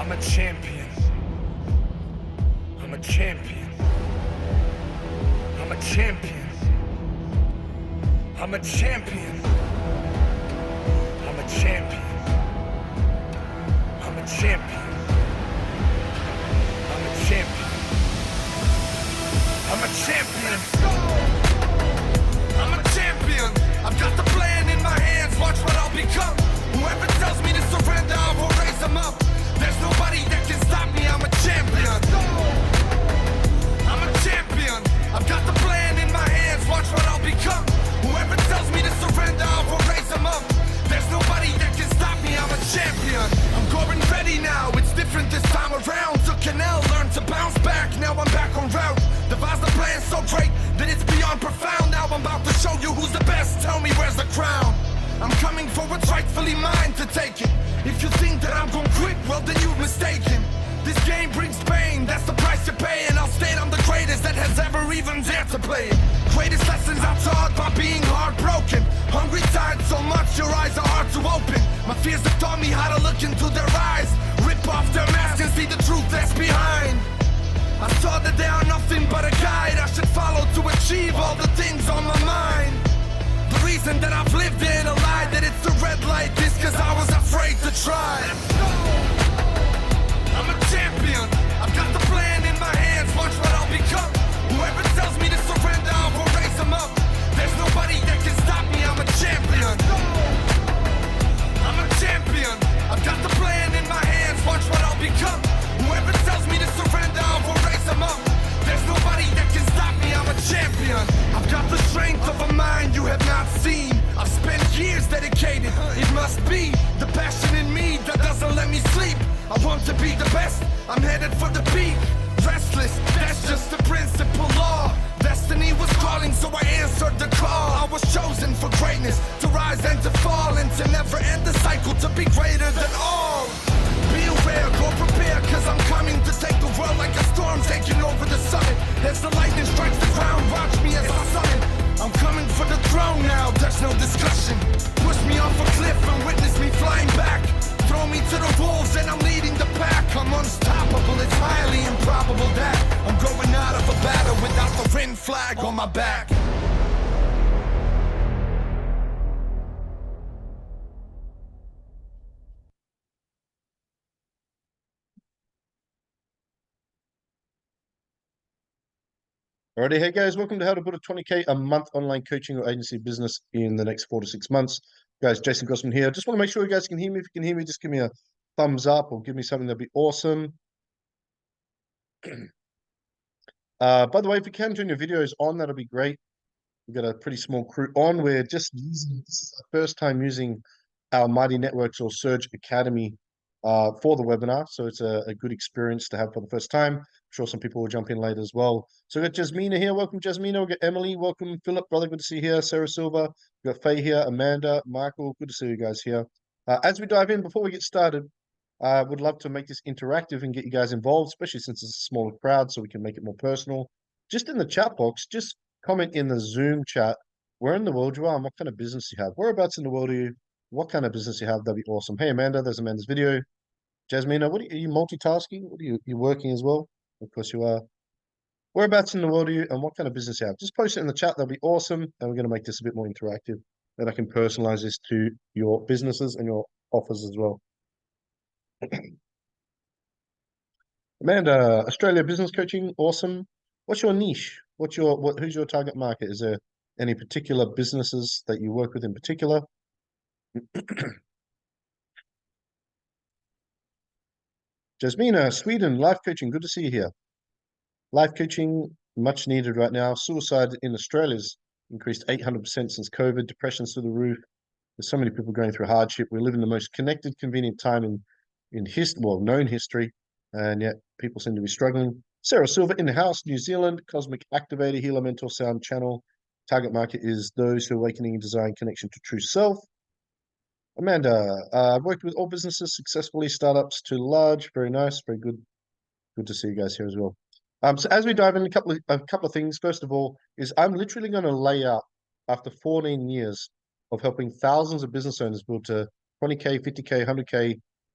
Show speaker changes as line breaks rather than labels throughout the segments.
I'm a champion. I'm a champion. I'm a champion. I'm a champion. I'm a champion. I'm a champion. I'm a champion. I'm a champion. I'm a champion. I've got the plan in my hands. Watch what I'll become. Whoever tells me to surrender, I will raise them up. There's nobody that can stop me. I'm a champion. I'm a champion. I've got the plan in my hands. Watch what I'll become. Whoever tells me to surrender, I will raise them up. There's nobody that can stop me. I'm a champion. I'm going ready now. It's different this time around. Took an L, learned to bounce back. Now I'm back on route. Devised the plan so great that it's beyond profound. Now I'm about to show you who's the best. Tell me where's the crown. I'm coming for what's rightfully mine to take it. If you think that I'm gon' quit, well then you've mistaken. This game brings pain, that's the price you pay. And I'll state I'm the greatest that has ever even dared to play it. Greatest lessons I'm taught by being heartbroken. Hungry, tired so much, your eyes are hard to open. My fears have taught me how to look into their eyes. Rip off their mask and see the truth that's behind. I saw that they are nothing but a guide I should follow to achieve all the things on my mind. The reason that I've lived in a lie that it's a red light is cause I was afraid to try. I'm a champion. I've got the plan in my hands. Watch what I'll become. Whoever tells me to surrender, I will raise them up. There's nobody that can stop me. I'm a champion. I'm a champion. I've got the plan in my hands. Watch what I'll become. Whoever tells me to surrender, I will raise them up. There's nobody that can stop me. I'm a champion. I've got the strength of a mind you have not seen. I've spent years dedicated. It must be the passion in me that doesn't let me sleep. I want to be the best. I'm headed for the peak. Restless, that's just the principle law. Destiny was calling, so I answered the call. I was chosen for greatness, to rise and to fall, and to never end the cycle, to be greater than all. Be aware, go prepare, cause I'm coming to take the world like a storm taking over the summit. As the lightning strikes the ground, watch me as I summon. I'm coming for the throne now, there's no discussion. Push me off a cliff and witness me flying back. Throw me to the wolves and I'm leading the pack. I'm unstoppable, it's highly improbable that I'm going out of a battle without the red flag on my back.
Alrighty, hey guys, welcome to How to Build a 20K a month online coaching or agency business in the next 4 to 6 months. Guys, Jason Grossman here. Just want to make sure you guys can hear me. If you can hear me, just give me a thumbs up or give me something that'd be awesome. By the way, if you can turn your videos on, that'll be great. We've got a pretty small crew on. We're just using, this is our first time using our Mighty Networks or Surge Academy for the webinar. So it's a good experience to have for the first time. I'm sure some people will jump in later as well. So we've got Jasmina here. Welcome, Jasmina. We've got Emily. Welcome, Philip. Brother, good to see you here. Sarah Silva. We've got Faye here. Amanda. Michael. Good to see you guys here. As we dive in, before we get started, I would love to make this interactive and get you guys involved, especially since it's a smaller crowd, so we can make it more personal. Just in the chat box, just comment in the Zoom chat where in the world you are and what kind of business you have. Whereabouts in the world are you? What kind of business you have? That'd be awesome. Hey, Amanda, there's Amanda's video. Jasmina, are you multitasking? What are you working as well? Of course you are. Whereabouts in the world are you and what kind of business you have? Just post it in the chat. That'll be awesome. And we're going to make this a bit more interactive. Then I can personalize this to your businesses and your offers as well. Amanda, Australia business coaching, awesome. What's your niche? Who's your target market? Is there any particular businesses that you work with in particular? Jasmina, Sweden, life coaching, good to see you here. Life coaching, much needed right now. Suicide in Australia's increased 800% since COVID, depression's through the roof. There's so many people going through hardship. We live in the most connected, convenient time in known history, and yet people seem to be struggling. Sarah Silver, in the house, New Zealand, Cosmic Activator, Healer Mentor Sound Channel. Target market is those who are awakening design connection to true self. Amanda, I've worked with all businesses successfully, startups to large. Very nice, very good. Good to see you guys here as well. So as we dive in, a couple of things. First of all, is I'm literally going to lay out, after 14 years of helping thousands of business owners build to 20K, 50K, 100K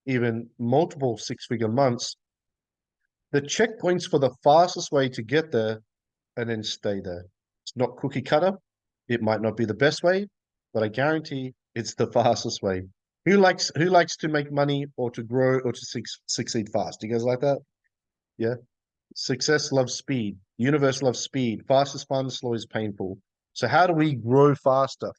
even multiple six-figure months, the checkpoints for the fastest way to get there and then stay there. It's not cookie cutter. It might not be the best way, but I guarantee it's the fastest way. Who likes to make money or to grow or to succeed fast? Do you guys like that? Yeah. Success loves speed. The universe loves speed. Fast is fun, slow is painful. So how do we grow faster?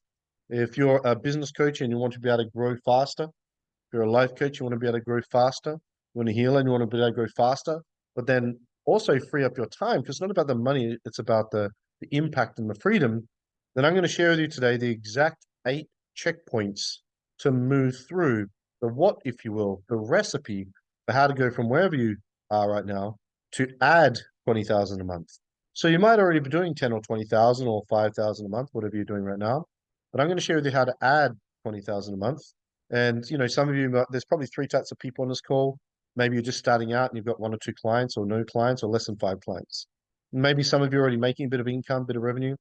If you're a business coach and you want to be able to grow faster, if you're a life coach, you want to be able to grow faster. You want to heal and you want to be able to grow faster, but then also free up your time because it's not about the money, it's about the impact and the freedom. Then I'm going to share with you today the exact 8 checkpoints to move through the what, if you will, the recipe for how to go from wherever you are right now to add 20,000 a month. So you might already be doing 10 or 20,000 or 5,000 a month, whatever you're doing right now. But I'm going to share with you how to add 20,000 a month. And some of you, there's probably 3 types of people on this call. Maybe you're just starting out and you've got 1 or 2 clients or no clients or less than 5 clients. Maybe some of you are already making a bit of income, bit of revenue.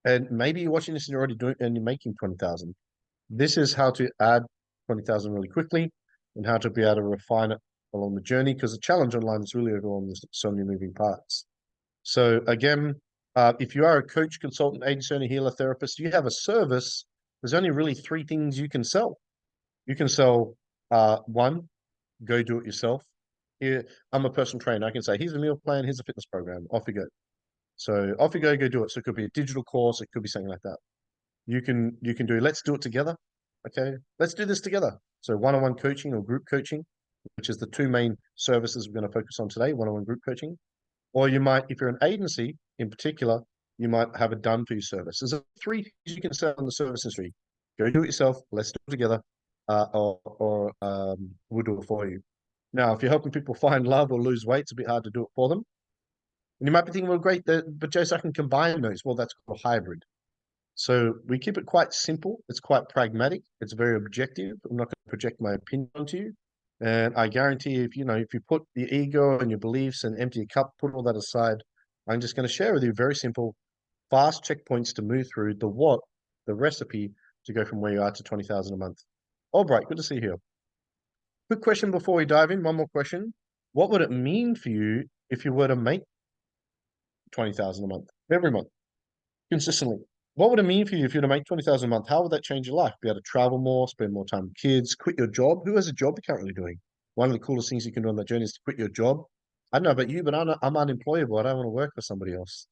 And maybe you're watching this and you're already doing and you're making 20,000. This is how to add 20,000 really quickly and how to be able to refine it along the journey because the challenge online is really overwhelming. There's so many moving parts. So again, if you are a coach, consultant, agency owner, healer, therapist, you have a service, there's only really 3 things you can sell. You can sell 1, go do it yourself. Here, I'm a personal trainer. I can say, here's a meal plan, here's a fitness program, off you go. So off you go do it. So it could be a digital course, it could be something like that. You can do, let's do it together. Okay, let's do this together. So one-on-one coaching or group coaching, which is the 2 main services we're going to focus on today, one-on-one group coaching. Or you might, if you're an agency in particular, you might have a done for you service. There's 3 things you can sell in the service industry. Go do it yourself, let's do it together, or we'll do it for you. Now, if you're helping people find love or lose weight, it's a bit hard to do it for them. And you might be thinking, well, great, but Jose, I can combine those. Well, that's called a hybrid. So we keep it quite simple. It's quite pragmatic. It's very objective. I'm not going to project my opinion onto you. And I guarantee if you put your ego and your beliefs and empty your cup, put all that aside, I'm just going to share with you very simple, fast checkpoints to move through the what, the recipe to go from where you are to 20,000 a month. All right, good to see you here. Quick question before we dive in. One more question. What would it mean for you if you were to make 20,000 a month every month consistently? What would it mean for you if you were to make 20,000 a month? How would that change your life? Be able to travel more, spend more time with kids, quit your job. Who has a job they're currently doing? One of the coolest things you can do on that journey is to quit your job. I don't know about you, but I'm unemployable. I don't want to work for somebody else.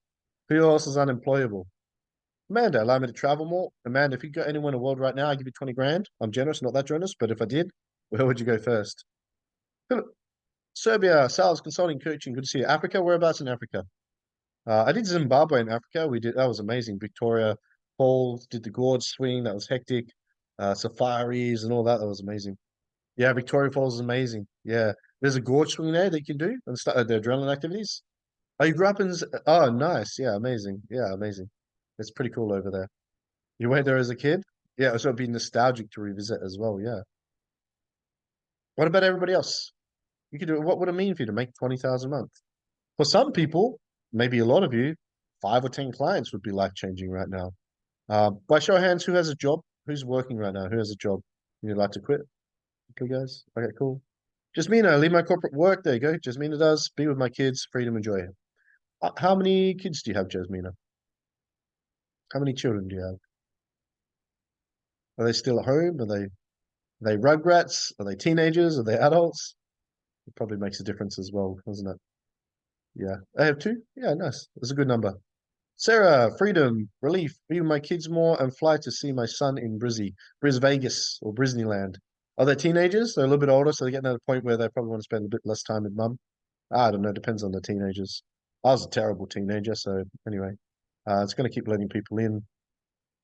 Who else is unemployable? Amanda, allow me to travel more. Amanda, if you go anywhere in the world right now, I give you 20 grand. I'm generous, not that generous, but if I did, where would you go first? Serbia, sales, consulting, coaching. Good to see you. Africa, whereabouts in Africa? I did Zimbabwe in Africa. That was amazing. Victoria Falls, did the gorge swing. That was hectic. Safaris and all that. That was amazing. Yeah, Victoria Falls is amazing. Yeah, there's a gorge swing there that you can do and start the adrenaline activities. Oh, you grew up in? Oh, nice. Yeah, amazing. Yeah, amazing. It's pretty cool over there. You went there as a kid? Yeah, so it'd be nostalgic to revisit as well. Yeah. What about everybody else? You could do. What would it mean for you to make 20,000 a month? For some people, maybe a lot of you, 5 or 10 clients would be life-changing right now. By show of hands, who has a job? Who's working right now? Who has a job? You'd like to quit? Okay, guys. Okay, cool. Jasmina, leave my corporate work. There you go. Jasmina does. Be with my kids. Freedom, enjoy it. How many kids do you have, Jasmina? How many children do you have? Are they still at home? Are they rugrats? Are they teenagers? Are they adults? It probably makes a difference as well, doesn't it? Yeah. I have 2? Yeah, nice. That's a good number. Sarah, freedom, relief, be with my kids more and fly to see my son in Bris Vegas or Disneyland. Are they teenagers? They're a little bit older, so they're getting at a point where they probably want to spend a bit less time with mum. I don't know, depends on the teenagers. I was a terrible teenager, so anyway, it's going to keep letting people in.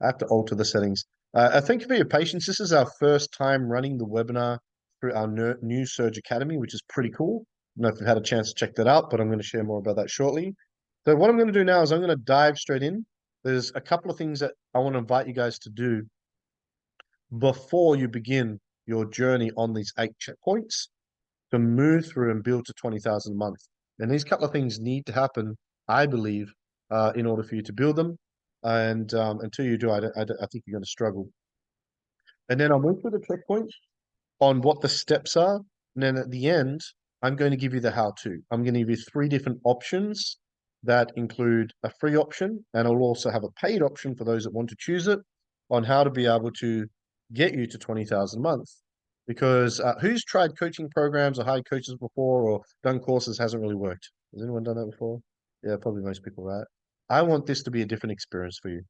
I have to alter the settings. Thank you for your patience. This is our first time running the webinar through our new Surge Academy, which is pretty cool. I don't know if you've had a chance to check that out, but I'm going to share more about that shortly. So what I'm going to do now is I'm going to dive straight in. There's a couple of things that I want to invite you guys to do before you begin your journey on these 8 checkpoints to move through and build to 20,000 a month. And these couple of things need to happen, I believe, in order for you to build them. And until you do, I think you're going to struggle. And then I'll move through the checkpoints. on what the steps are. And then at the end, I'm going to give you the how-to. I'm going to give you 3 different options that include a free option, and I'll also have a paid option for those that want to choose it, on how to be able to get you to 20,000 a month. Because who's tried coaching programs or hired coaches before or done courses hasn't really worked? Has anyone done that before? Yeah, probably most people, right? I want this to be a different experience for you.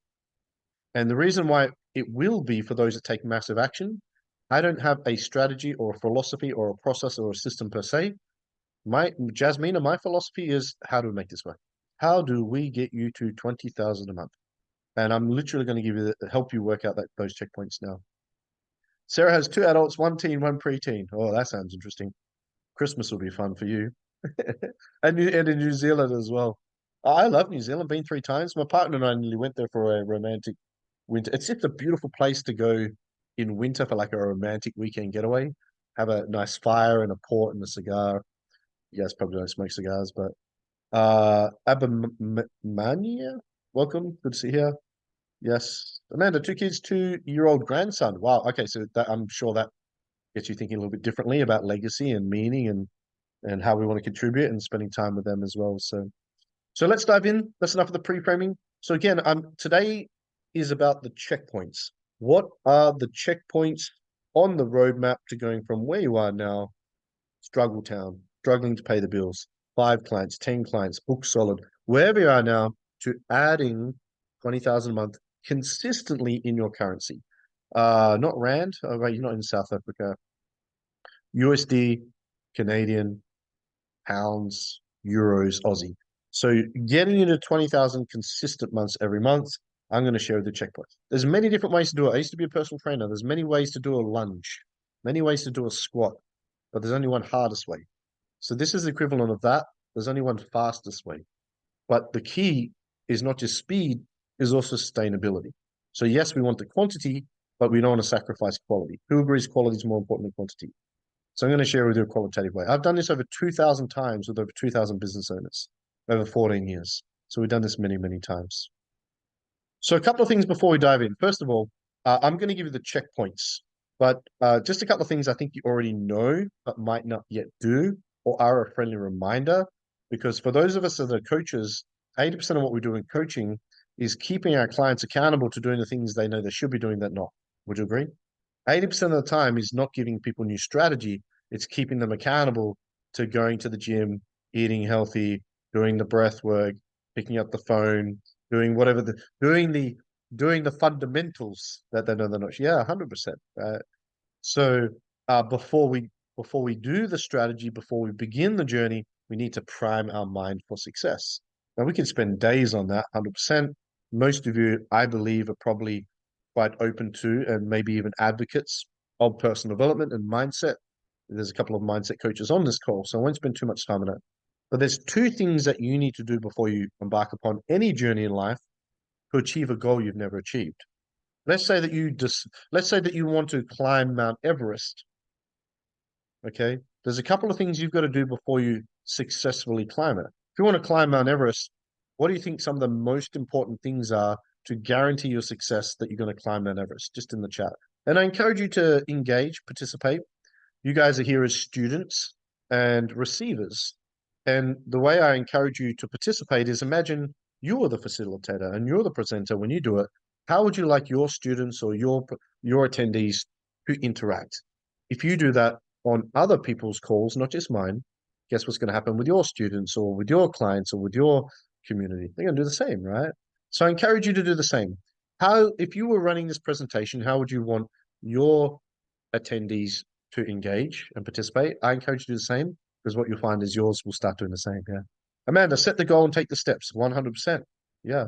And the reason why it will be for those that take massive action, I don't have a strategy or a philosophy or a process or a system per se. Jasmina, my philosophy is, how do we make this work? How do we get you to 20,000 a month? And I'm literally going to give you help you work out those checkpoints now. Sarah has 2 adults, 1 teen, 1 preteen. Oh, that sounds interesting. Christmas will be fun for you. and in New Zealand as well. I love New Zealand. Been 3 times. My partner and I nearly went there for a romantic winter. It's just a beautiful place to go in winter for like a romantic weekend getaway. Have a nice fire and a port and a cigar. You guys probably don't smoke cigars, but Abamania, welcome. Good to see you here. Yes. Amanda, 2 kids, 2-year-old grandson. Wow. Okay, so that I'm sure that gets you thinking a little bit differently about legacy and meaning and how we want to contribute and spending time with them as well. So let's dive in. That's enough of the pre-framing. So again, today is about the checkpoints. What are the checkpoints on the roadmap to going from where you are now, struggle town, struggling to pay the bills, 5 clients, 10 clients, book solid, wherever you are now, to adding 20,000 a month consistently in your currency. Not Rand. Oh, right, you're not in South Africa. USD, Canadian, pounds, euros, Aussie. So getting into 20,000 consistent months every month, I'm going to share the checkpoints. There's many different ways to do it. I used to be a personal trainer. There's many ways to do a lunge, many ways to do a squat, but there's only one hardest way. So this is the equivalent of that. There's only one fastest way. But the key is not just speed, is also sustainability. So yes, we want the quantity, but we don't want to sacrifice quality. Who agrees quality is more important than quantity? So I'm going to share with you a qualitative way. I've done this over 2,000 times with over 2,000 business owners over 14 years. So we've done this many, many times. So a couple of things before we dive in. First of all, I'm going to give you the checkpoints, but just a couple of things I think you already know, but might not yet do, or are a friendly reminder. Because for those of us that are coaches, 80% of what we do in coaching is keeping our clients accountable to doing the things they know they should be doing that not. Would you agree? 80% of the time is not giving people new strategy. It's keeping them accountable to going to the gym, eating healthy, doing the breath work, picking up the phone, doing whatever doing the fundamentals that they know they're not. Yeah, 100%. So before we do the strategy, before we begin the journey, we need to prime our mind for success. Now we can spend days on that, 100%. Most of you, I believe, are probably quite open to and maybe even advocates of personal development and mindset. There's a couple of mindset coaches on this call, so I won't spend too much time on it. But there's 2 things that you need to do before you embark upon any journey in life to achieve a goal you've never achieved. Let's say that you want to climb Mount Everest. Okay, there's a couple of things you've got to do before you successfully climb it. If you want to climb Mount Everest, what do you think some of the most important things are to guarantee your success that you're going to climb Mount Everest? Just in the chat. And I encourage you to engage, participate. You guys are here as students and receivers. And the way I encourage you to participate is, imagine you're the facilitator and you're the presenter when you do it. How would you like your students or your attendees to interact? If you do that on other people's calls, not just mine, guess what's going to happen with your students or with your clients or with your community? They're going to do the same, right? So I encourage you to do the same. If you were running this presentation, how would you want your attendees to engage and participate? I encourage you to do the same, because what you'll find is yours will start doing the same. Yeah. Amanda, set the goal and take the steps. 100%. Yeah.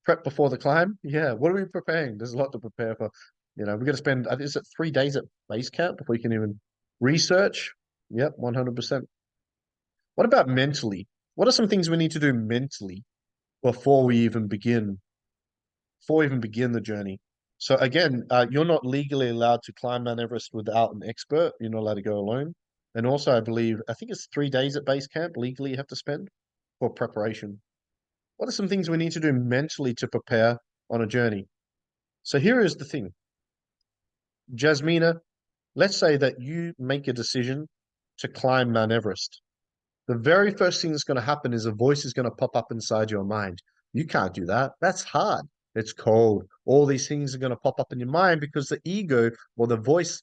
Prep before the climb. Yeah. What are we preparing? There's a lot to prepare for. We're going to spend, I think it's 3 days at base camp before you can even research. Yep. 100%. What about mentally? What are some things we need to do mentally before we even begin the journey? So again, you're not legally allowed to climb Mount Everest without an expert. You're not allowed to go alone. And also, I think it's 3 days at base camp legally you have to spend for preparation. What are some things we need to do mentally to prepare on a journey? So here is the thing. Jasmina, 2 years, 1 teen, 1 preteen. What are some things we need to do mentally before we even begin the journey? So again, you're not legally allowed to climb Mount Everest without an expert. You're not allowed to go alone. And also, I believe, I think it's 3 days at base camp legally you have to spend for preparation. What are some things we need to do mentally to prepare on a journey? let's say that you make a decision to climb Mount Everest. The very first thing that's going to happen is a voice is going to pop up inside your mind. You can't do that. That's hard. It's cold. All these things are going to pop up in your mind because the ego or the voice,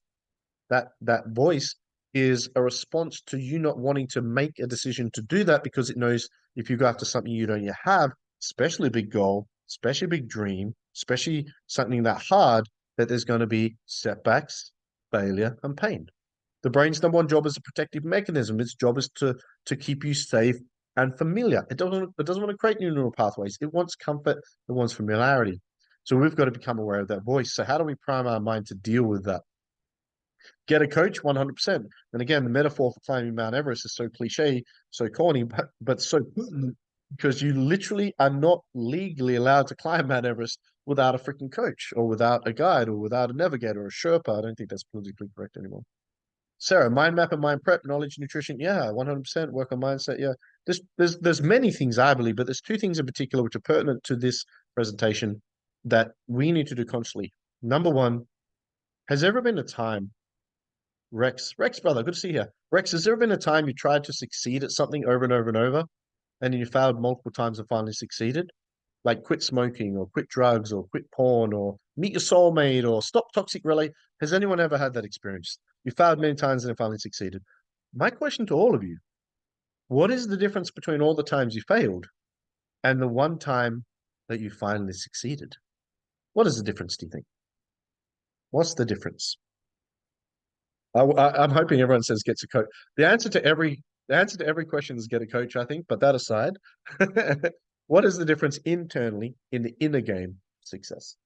that voice is a response to you not wanting to make a decision to do that because it knows if you go after something you don't yet have, especially a big goal, especially a big dream, especially something that hard, that there's going to be setbacks, failure, and pain. The brain's number one job is a protective mechanism. Its job is to keep you safe and familiar. It doesn't want to create new neural pathways. It wants comfort. It wants familiarity. So we've got to become aware of that voice. So how do we prime our mind to deal with that? Get a coach, 100%. And again, the metaphor for climbing Mount Everest is so cliche, so corny, but so pertinent because you literally are not legally allowed to climb Mount Everest without a freaking coach or without a guide or without a navigator or a Sherpa. I don't think that's politically correct anymore. Sarah, mind map and mind prep, knowledge, nutrition. Yeah, 100%. Work on mindset. Yeah, there's many things I believe, but there's two things in particular which are pertinent to this presentation that we need to do consciously. Number one, has there ever been a time, Rex, brother, good to see you here. Rex, has there ever been a time you tried to succeed at something over and over and over, and then you failed multiple times and finally succeeded? Like quit smoking or quit drugs or quit porn or meet your soulmate or stop toxic relate. Has anyone ever had that experience? You failed many times and then finally succeeded. My question to all of you, what is the difference between all the times you failed and the one time that you finally succeeded? What is the difference, do you think? What's the difference? I'm hoping everyone says gets a coach. The answer to every question is get a coach, I think. But that aside, what is the difference internally in the inner game of success?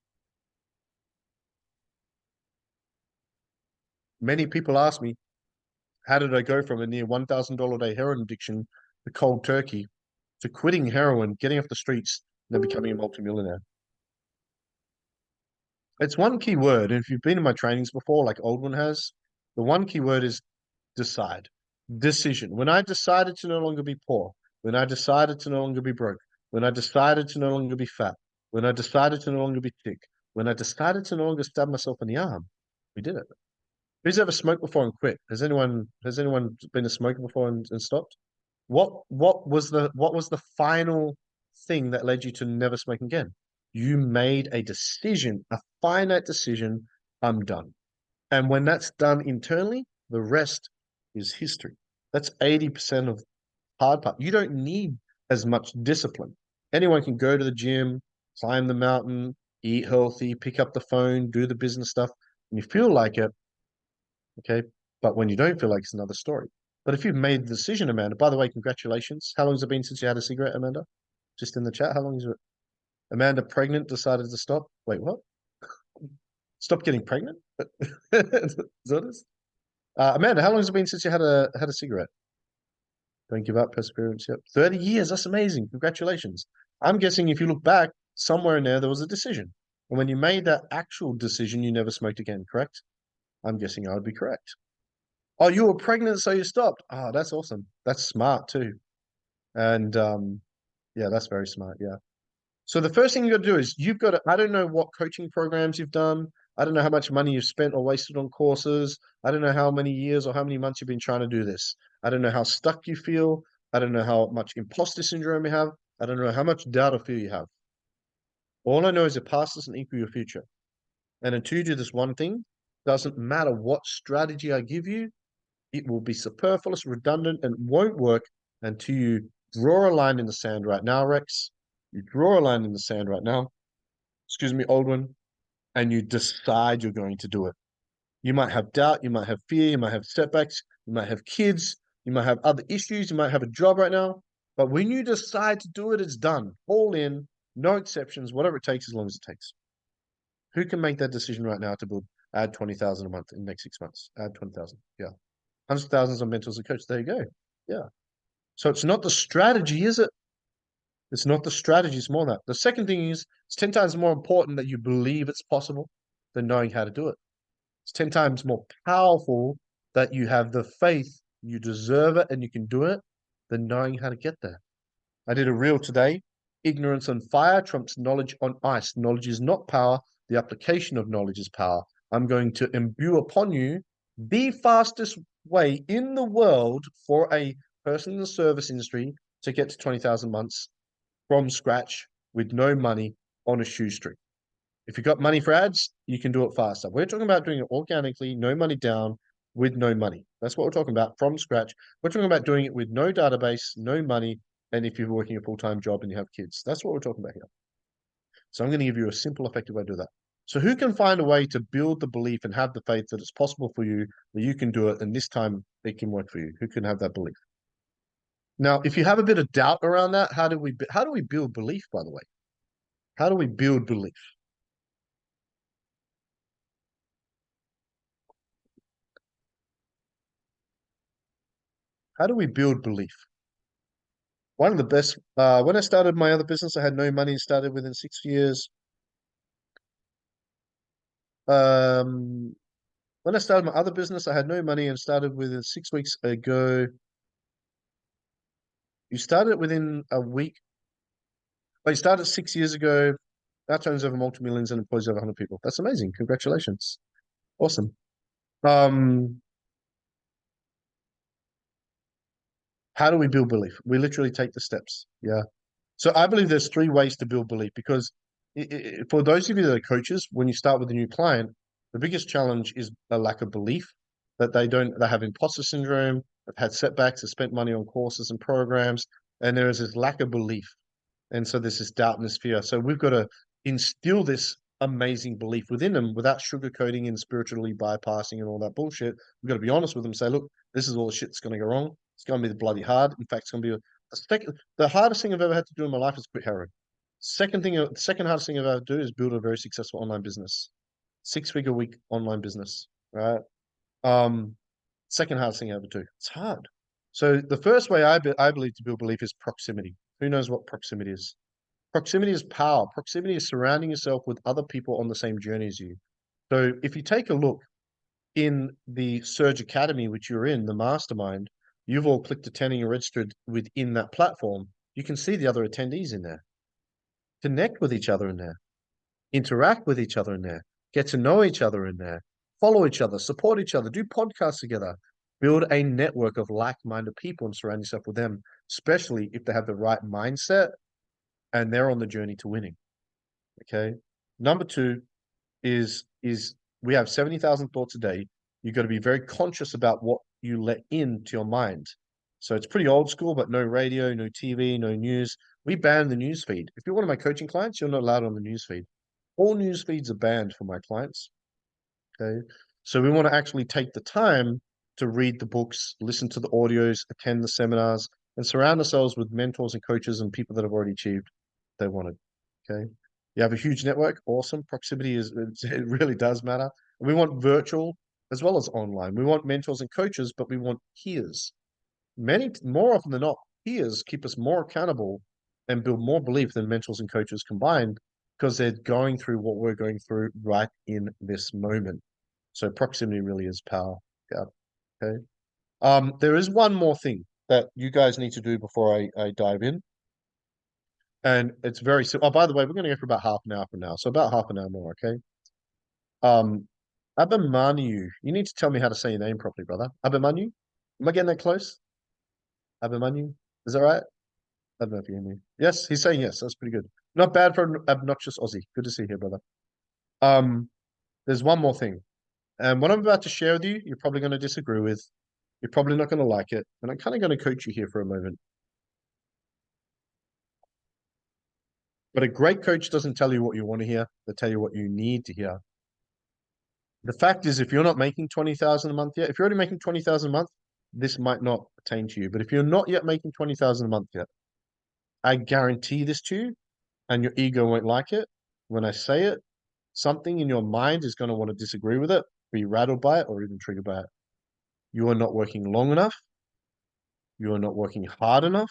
Many people ask me, how did I go from a near $1,000 a day heroin addiction to cold turkey to quitting heroin, getting off the streets, and then becoming a multimillionaire? It's one key word. And if you've been in my trainings before, like Oldwin has, the one key word is decide. Decision. When I decided to no longer be poor, when I decided to no longer be broke, when I decided to no longer be fat, when I decided to no longer be thick, when I decided to no longer stab myself in the arm, we did it. Who's ever smoked before and quit? Has anyone been a smoker before and stopped? What was the final thing that led you to never smoke again? You made a decision, a finite decision, I'm done. And when that's done internally, the rest is history. That's 80% of hard part. You don't need as much discipline. Anyone can go to the gym, climb the mountain, eat healthy, pick up the phone, do the business stuff, and you feel like it, okay? But when you don't feel like it's another story. But if you've made the decision, Amanda, by the way, congratulations. How long has it been since you had a cigarette, Amanda? Just in the chat, how long is it? Amanda pregnant decided to stop. Wait, what? Stop getting pregnant? Is that what it is? Amanda, how long has it been since you had a cigarette? Don't give up, perseverance. Yep. 30 years. That's amazing. Congratulations. I'm guessing if you look back, somewhere in there was a decision. And when you made that actual decision, you never smoked again, correct? I'm guessing I would be correct. Oh, you were pregnant, so you stopped. Oh, that's awesome. That's smart too. And yeah, that's very smart. Yeah. So the first thing you got to do is you've got to, I don't know what coaching programs you've done. I don't know how much money you've spent or wasted on courses. I don't know how many years or how many months you've been trying to do this. I don't know how stuck you feel. I don't know how much imposter syndrome you have. I don't know how much doubt or fear you have. All I know is your past doesn't equal your future. And until you do this one thing, doesn't matter what strategy I give you, it will be superfluous, redundant, and won't work until you draw a line in the sand right now, Rex. You draw a line in the sand right now. Excuse me, Oldwin, and you decide you're going to do it. You might have doubt, you might have fear, you might have setbacks, you might have kids, you might have other issues, you might have a job right now. But when you decide to do it, it's done. All in, no exceptions, whatever it takes, as long as it takes. Who can make that decision right now to add 20,000 a month in the next 6 months? Add 20,000. Yeah. Hundreds of thousands of mentors and coaches. There you go. Yeah. So it's not the strategy, is it? It's not the strategy, it's more than that. The second thing is it's 10 times more important that you believe it's possible than knowing how to do it. It's 10 times more powerful that you have the faith you deserve it and you can do it than knowing how to get there. I did a reel today. Ignorance on fire trumps knowledge on ice. Knowledge is not power. The application of knowledge is power. I'm going to imbue upon you The fastest way in the world for a person in the service industry to get to 20,000 months from scratch with no money on a shoestring. If you've got money for ads, you can do it faster. We're talking about doing it organically, no money down, with no money. That's what we're talking about from scratch. We're talking about doing it with no database, no money, and if you're working a full-time job and you have kids. That's what we're talking about here. So I'm going to give you a simple, effective way to do that. So who can find a way to build the belief and have the faith that it's possible for you, that you can do it, and this time it can work for you? Who can have that belief? Now, if you have a bit of doubt around that, how do we build belief, by the way? How do we build belief? How do we build belief? One of the best, when I started my other business, I had no money, started within 6 years. Um, when I started my other business, I had no money and started within 6 weeks ago. You started within a week. Oh, you started 6 years ago. Now turns over multi-millions and employs over 100 people. That's amazing. Congratulations. Awesome. Um, how do we build belief? We literally take the steps. Yeah. So I believe there's three ways to build belief because for those of you that are coaches, when you start with a new client, the biggest challenge is a lack of belief that they have imposter syndrome, have had setbacks, have spent money on courses and programs, and there is this lack of belief. And so there's this doubt and this fear. So we've got to instill this amazing belief within them without sugarcoating and spiritually bypassing and all that bullshit. We've got to be honest with them, say, look, this is all the shit that's going to go wrong. It's going to be bloody hard. In fact, it's going to be the hardest thing I've ever had to do in my life is quit heroin. Second hardest thing I've ever do is build a very successful online business, 6 figure week online business, right? Um, second hardest thing I ever do. It's hard. So the first way I believe to build belief is proximity. Who knows what proximity is? Proximity is power. Proximity is surrounding yourself with other people on the same journey as you. So if you take a look in the Surge Academy, which you're in, the mastermind, you've all clicked attending and registered within that platform. You can see the other attendees in there. Connect with each other in there. Interact with each other in there. Get to know each other in there. Follow each other. Support each other. Do podcasts together. Build a network of like-minded people and surround yourself with them, especially if they have the right mindset and they're on the journey to winning. Okay. Number two is we have 70,000 thoughts a day. You've got to be very conscious about what you let into your mind. So it's pretty old school, but no radio, no TV, no news. We ban the news feed. If you're one of my coaching clients, you're not allowed on the news feed. All news feeds are banned for my clients. Okay. So we want to actually take the time to read the books, listen to the audios, attend the seminars, and surround ourselves with mentors and coaches and people that have already achieved what they wanted. Okay. You have a huge network. Awesome. Proximity it really does matter. And we want virtual as well as online. We want mentors and coaches, but we want peers. Many more often than not, peers keep us more accountable and build more belief than mentors and coaches combined because they're going through what we're going through right in this moment. So proximity really is power. Yeah. Okay. There is one more thing that you guys need to do before I dive in. And it's very simple. Oh, by the way, we're going to go for about half an hour from now. So about half an hour more, okay? Um, Abhimanyu, you need to tell me how to say your name properly, brother. Abhimanyu? Am I getting that close? Abhimanyu? Is that right? I don't know if you hear me. Yes, he's saying yes. That's pretty good. Not bad for an obnoxious Aussie. Good to see you here, brother. Um, there's one more thing. And what I'm about to share with you, you're probably going to disagree with. You're probably not going to like it. And I'm kind of going to coach you here for a moment. But a great coach doesn't tell you what you want to hear. They tell you what you need to hear. The fact is, if you're not making 20,000 a month yet, if you're already making 20,000 a month, this might not pertain to you. But if you're not yet making 20,000 a month yet, I guarantee this to you, and your ego won't like it. When I say it, something in your mind is going to want to disagree with it, be rattled by it, or even triggered by it. You are not working long enough, you are not working hard enough,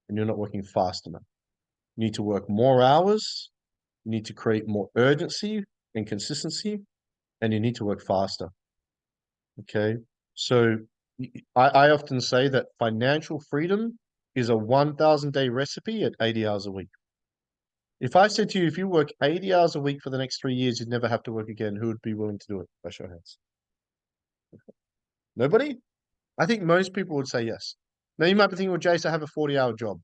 and you're not working fast enough. You need to work more hours, you need to create more urgency and consistency, and you need to work faster. Okay. So I often say that financial freedom is a 1,000-day recipe at 80 hours a week. If I said to you, if you work 80 hours a week for the next 3 years, you'd never have to work again, who would be willing to do it? By show of hands. Nobody? I think most people would say yes. Now you might be thinking, well, Jace, I have a 40-hour job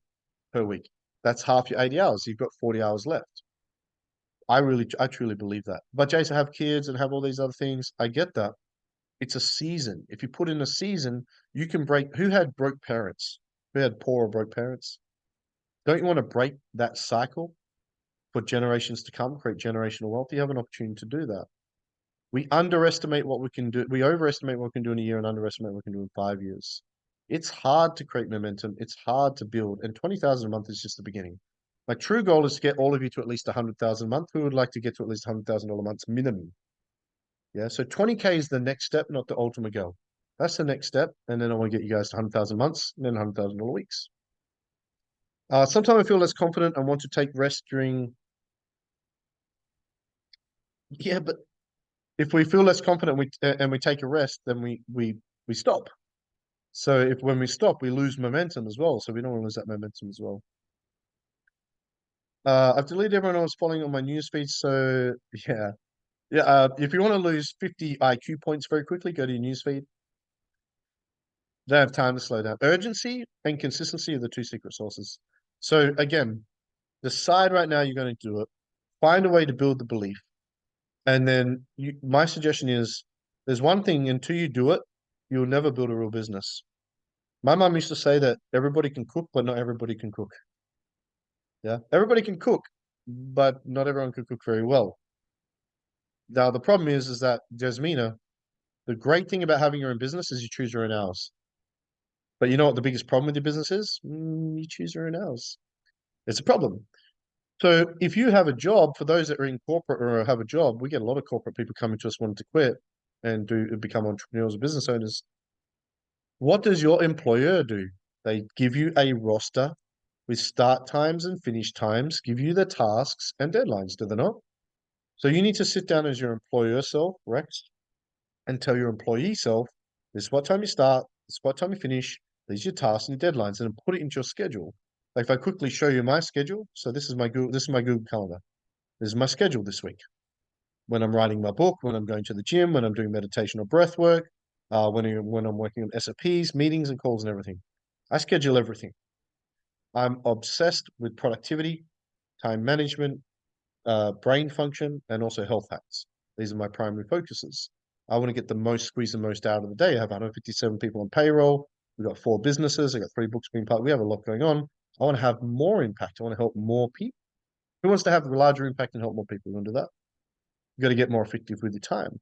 per week. That's half your 80 hours. You've got 40 hours left. I truly believe that. But Jace, I have kids and have all these other things. I get that. It's a season. If you put in a season, you can break. Who had broke parents? Who had poor or broke parents? Don't you want to break that cycle for generations to come, create generational wealth? You have an opportunity to do that. We underestimate what we can do. We overestimate what we can do in a year and underestimate what we can do in 5 years. It's hard to create momentum. It's hard to build. And 20,000 a month is just the beginning. My true goal is to get all of you to at least 100,000 a month. Who would like to get to at least $100,000 a month minimum? Yeah. So 20K is the next step, not the ultimate goal. That's the next step. And then I want to get you guys to 100,000 months and then $100,000 weeks. Sometimes I feel less confident and want to take rest during. Yeah, but if we feel less confident and we take a rest, then we stop. So if when we stop, we lose momentum as well. So we don't want to lose that momentum as well. I've deleted everyone I was following on my newsfeed. So yeah, yeah. If you want to lose 50 IQ points very quickly, go to your newsfeed. Don't have time to slow down. Urgency and consistency are the two secret sources. So again, decide right now you're going to do it. Find a way to build the belief, and then my suggestion is, there's one thing until you do it, you'll never build a real business. My mom used to say that everybody can cook, but not everybody can cook. Yeah, everybody can cook, but not everyone can cook very well. Now the problem is that Jasmina, the great thing about having your own business is you choose your own hours. But you know what the biggest problem with your business is? You choose your own hours. It's a problem. So if you have a job, for those that are in corporate or have a job, we get a lot of corporate people coming to us wanting to quit and become entrepreneurs or business owners. What does your employer do? They give you a roster with start times and finish times, give you the tasks and deadlines, do they not? So you need to sit down as your employer self, Rex, and tell your employee self, this is what time you start, this is what time you finish, these are your tasks and your deadlines, and then put it into your schedule. Like if I quickly show you my schedule, so this is my Google Calendar. This is my schedule this week. When I'm writing my book, when I'm going to the gym, when I'm doing meditation or breath work, when I'm working on SOPs, meetings and calls and everything. I schedule everything. I'm obsessed with productivity, time management, brain function, and also health hacks. These are my primary focuses. I want to get the most, squeeze the most out of the day. I have 157 people on payroll. We've got 4 businesses. I got 3 books being published. We have a lot going on. I want to have more impact. I want to help more people. Who wants to have a larger impact and help more people? You want to do that? You got to get more effective with your time.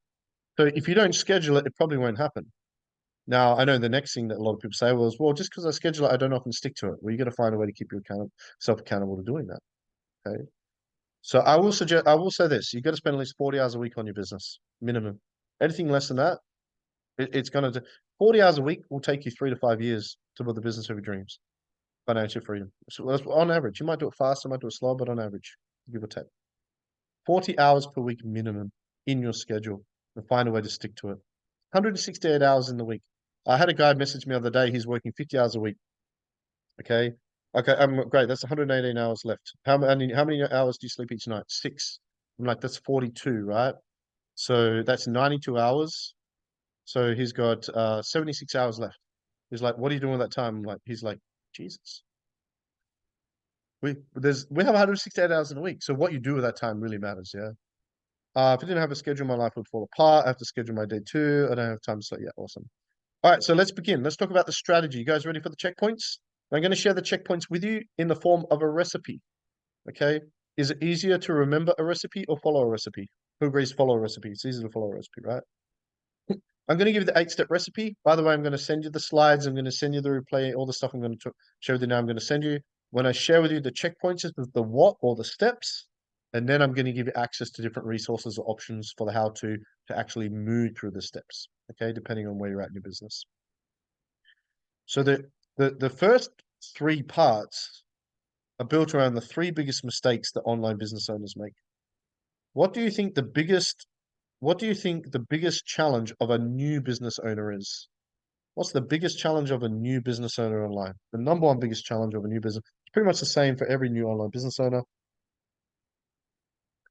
So if you don't schedule it, it probably won't happen. Now, I know the next thing that a lot of people say was, well, just because I schedule it, I don't often stick to it. Well, you got to find a way to keep yourself accountable to doing that. Okay. So I will say this, you got to spend at least 40 hours a week on your business, minimum. Anything less than that, it's going to, 40 hours a week will take you 3 to 5 years to build the business of your dreams, financial freedom. So that's on average. You might do it faster, might do it slower, but on average, give or take. 40 hours per week minimum in your schedule and find a way to stick to it. 168 hours in the week. I had a guy message me the other day, he's working 50 hours a week. Okay. Okay, great. That's 118 hours left. How many hours do you sleep each night? 6. I'm like, that's 42, right? So that's 92 hours. So he's got 76 hours left. He's like, what are you doing with that time? I'm like, he's like, Jesus. We have 168 hours in a week. So what you do with that time really matters, yeah. If I didn't have a schedule, my life would fall apart. I have to schedule my day too. I don't have time to sleep. Yeah, awesome. All right, so let's begin. Let's talk about the strategy. You guys ready for the checkpoints? I'm going to share the checkpoints with you in the form of a recipe. Okay. Is it easier to remember a recipe or follow a recipe? Who agrees follow a recipe? It's easier to follow a recipe, right? I'm going to give you the 8-step recipe. By the way, I'm going to send you the slides. I'm going to send you the replay, all the stuff I'm going to show you now. I'm going to send you. When I share with you the checkpoints, is the what or the steps, and then I'm going to give you access to different resources or options for the how to actually move through the steps. Okay, depending on where you're at in your business. So the first 3 parts are built around the 3 biggest mistakes that online business owners make. What do you think the biggest challenge of a new business owner is? What's the biggest challenge of a new business owner online? The number 1 biggest challenge of a new business, it's pretty much the same for every new online business owner.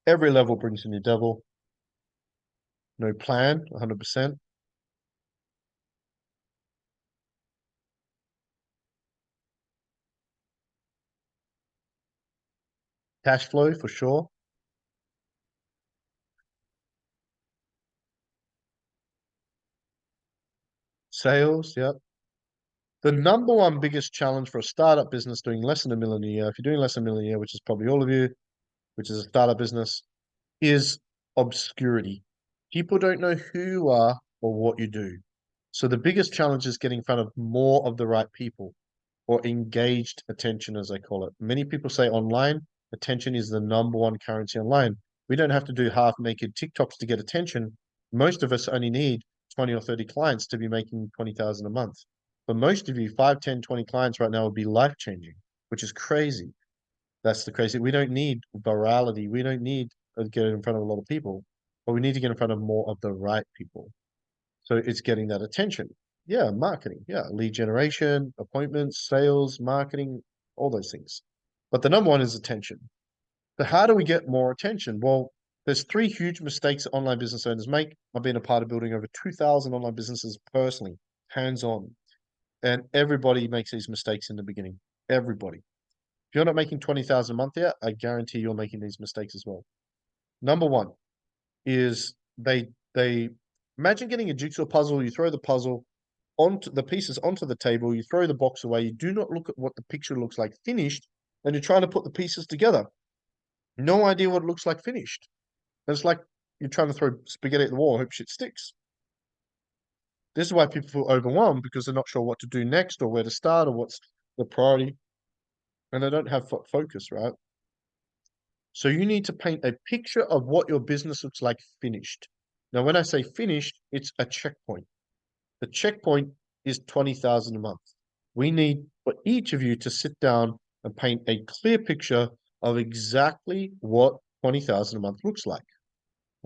Every level brings a new devil. No plan, 100%. Cash flow for sure. Sales, yep. The number one biggest challenge for a startup business doing less than $1 million a year, if you're doing less than $1 million a year, which is probably all of you, which is a startup business, is obscurity. People don't know who you are or what you do. So the biggest challenge is getting in front of more of the right people, or engaged attention, as I call it. Many people say online, attention is the number one currency online. We don't have to do half-naked TikToks to get attention. Most of us only need 20 or 30 clients to be making 20,000 a month. For most of you, 5, 10, 20 clients right now would be life-changing, which is crazy. That's the crazy. We don't need virality. We don't need to get in front of a lot of people, but we need to get in front of more of the right people. So it's getting that attention. Yeah, marketing. Yeah, lead generation, appointments, sales, marketing, all those things. But the number one is attention. So how do we get more attention? Well, there's three huge mistakes that online business owners make. I've been a part of building over 2,000 online businesses personally, hands-on. And everybody makes these mistakes in the beginning. Everybody. If you're not making 20,000 a month yet, I guarantee you're making these mistakes as well. Number one is they imagine getting a jigsaw puzzle, you throw the puzzle onto the pieces onto the table, you throw the box away, you do not look at what the picture looks like finished, and you're trying to put the pieces together. No idea what it looks like finished. And it's like you're trying to throw spaghetti at the wall, hope shit sticks. This is why people feel overwhelmed because they're not sure what to do next or where to start or what's the priority, and they don't have focus, right? So you need to paint a picture of what your business looks like finished. Now, when I say finished, it's a checkpoint. The checkpoint is 20,000 a month. We need for each of you to sit down and paint a clear picture of exactly what 20,000 a month looks like.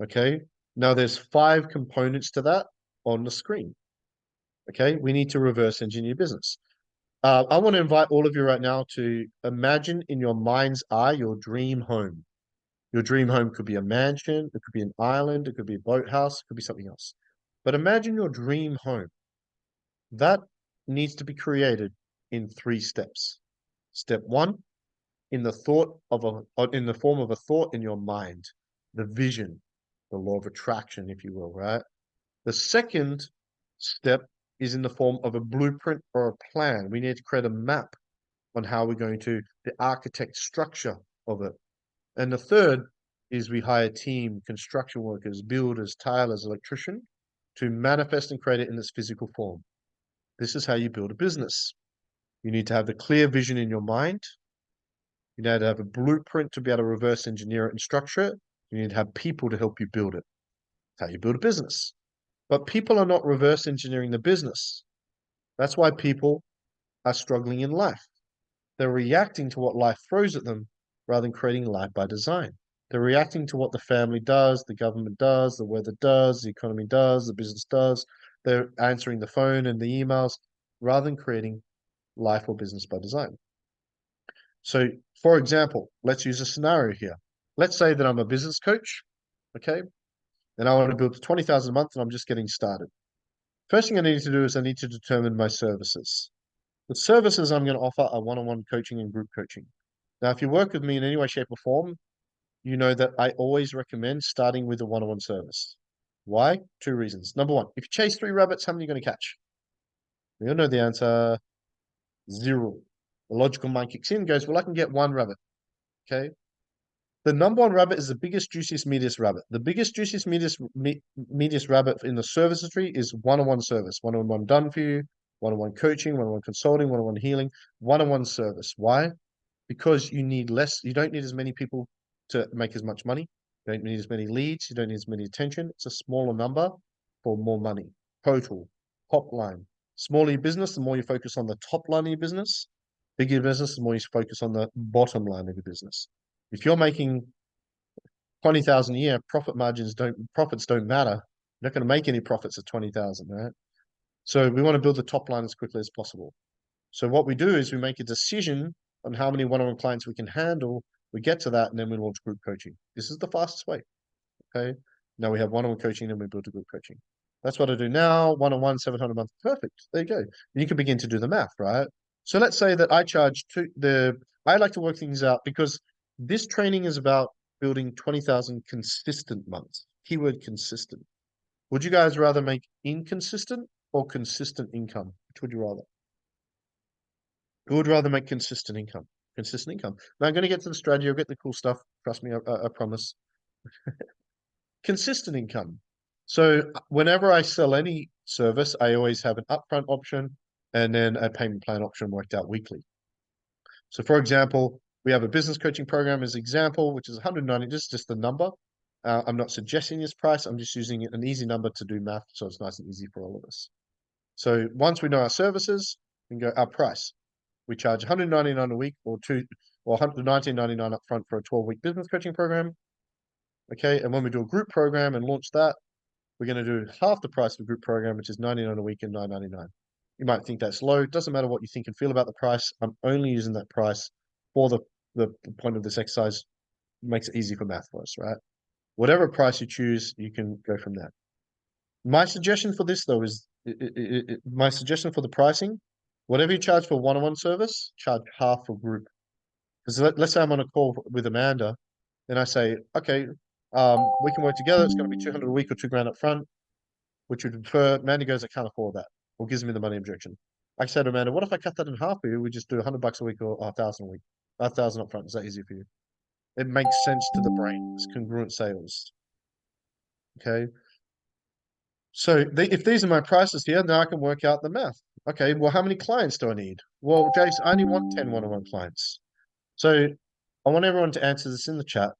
Okay. Now there's 5 components to that on the screen. Okay. We need to reverse engineer business. I want to invite all of you right now to imagine in your mind's eye your dream home. Your dream home could be a mansion, it could be an island, it could be a boathouse, it could be something else. But imagine your dream home. That needs to be created in 3 steps. Step 1, in the in the form of a thought in your mind, the vision, the law of attraction, if you will, right? The second step is in the form of a blueprint or a plan. We need to create a map on how we're going to, the architect structure of it. And the third is we hire team, construction workers, builders, tailors, electrician to manifest and create it in its physical form. This is how you build a business. You need to have the clear vision in your mind. You need to have a blueprint to be able to reverse engineer it and structure it. You need to have people to help you build it. That's how you build a business. But people are not reverse engineering the business. That's why people are struggling in life. They're reacting to what life throws at them rather than creating life by design. They're reacting to what the family does, the government does, the weather does, the economy does, the business does. They're answering the phone and the emails rather than creating life or business by design. So, for example, let's use a scenario here. Let's say that I'm a business coach, okay? And I want to build 20,000 a month and I'm just getting started. First thing I need to do is I need to determine my services. The services I'm going to offer are one-on-one coaching and group coaching. Now, if you work with me in any way, shape, or form, you know that I always recommend starting with a one-on-one service. Why? 2 reasons. Number 1, if you chase 3 rabbits, how many are you going to catch? You'll know the answer, 0. The logical mind kicks in and goes, well, I can get 1 rabbit. Okay. The number 1 rabbit is the biggest, juiciest, meatiest rabbit. The biggest, juiciest, meatiest rabbit in the services tree is one-on-one service. One-on-one done for you, one-on-one coaching, one-on-one consulting, one-on-one healing, one-on-one service. Why? Because you need less, you don't need as many people to make as much money. You don't need as many leads. You don't need as many attention. It's a smaller number for more money. Total, top line. Smaller your business, the more you focus on the top line of your business. Bigger your business, the more you focus on the bottom line of your business. If you're making 20,000 a year, profits don't matter. You're not going to make any profits at 20,000, right? So we want to build the top line as quickly as possible. So what we do is we make a decision on how many one-on-one clients we can handle. We get to that, and then we launch group coaching. This is the fastest way. Okay. Now we have one-on-one coaching, and we build a group coaching. That's what I do now. One-on-one, 700 a month. Perfect. There you go. You can begin to do the math, right? So let's say that I charge I like to work things out because This training is about building 20,000 consistent months. Keyword consistent. Would you guys rather make inconsistent or consistent income? Which would you rather? Who would rather make consistent income? Consistent income. Now I'm going to get to the strategy. I'll get the cool stuff. Trust me, I promise. Consistent income. So whenever I sell any service, I always have an upfront option and then a payment plan option worked out weekly. So for example, we have a business coaching program as example, which is 190, just the number. I'm not suggesting this price. I'm just using an easy number to do math. So it's nice and easy for all of us. So once we know our services, we can go our price. We charge 199 a week or 119.99 upfront for a 12-week business coaching program. Okay, and when we do a group program and launch that, we're going to do half the price of a group program, which is 99 a week and 9.99. You might think that's low. Doesn't matter what you think and feel about the price. I'm only using that price for the point of this exercise. It makes it easy for math for us, right? Whatever price you choose, you can go from there. My suggestion for this though is my suggestion for the pricing, whatever you charge for one-on-one service, charge half for group. Because let's say I'm on a call with Amanda, and I say, okay, we can work together. It's going to be 200 a week or $2,000 up front, which would prefer. Amanda goes, I can't afford that, or gives me the money objection. I said to Amanda, what if I cut that in half for you? We just do $100 a week or 1,000 a week, 1,000 up front. Is that easy for you? It makes sense to the brain. It's congruent sales. Okay. So if these are my prices here, now I can work out the math. Okay, well, how many clients do I need? Well, Jace, I only want 10 one-on-one clients. So I want everyone to answer this in the chat.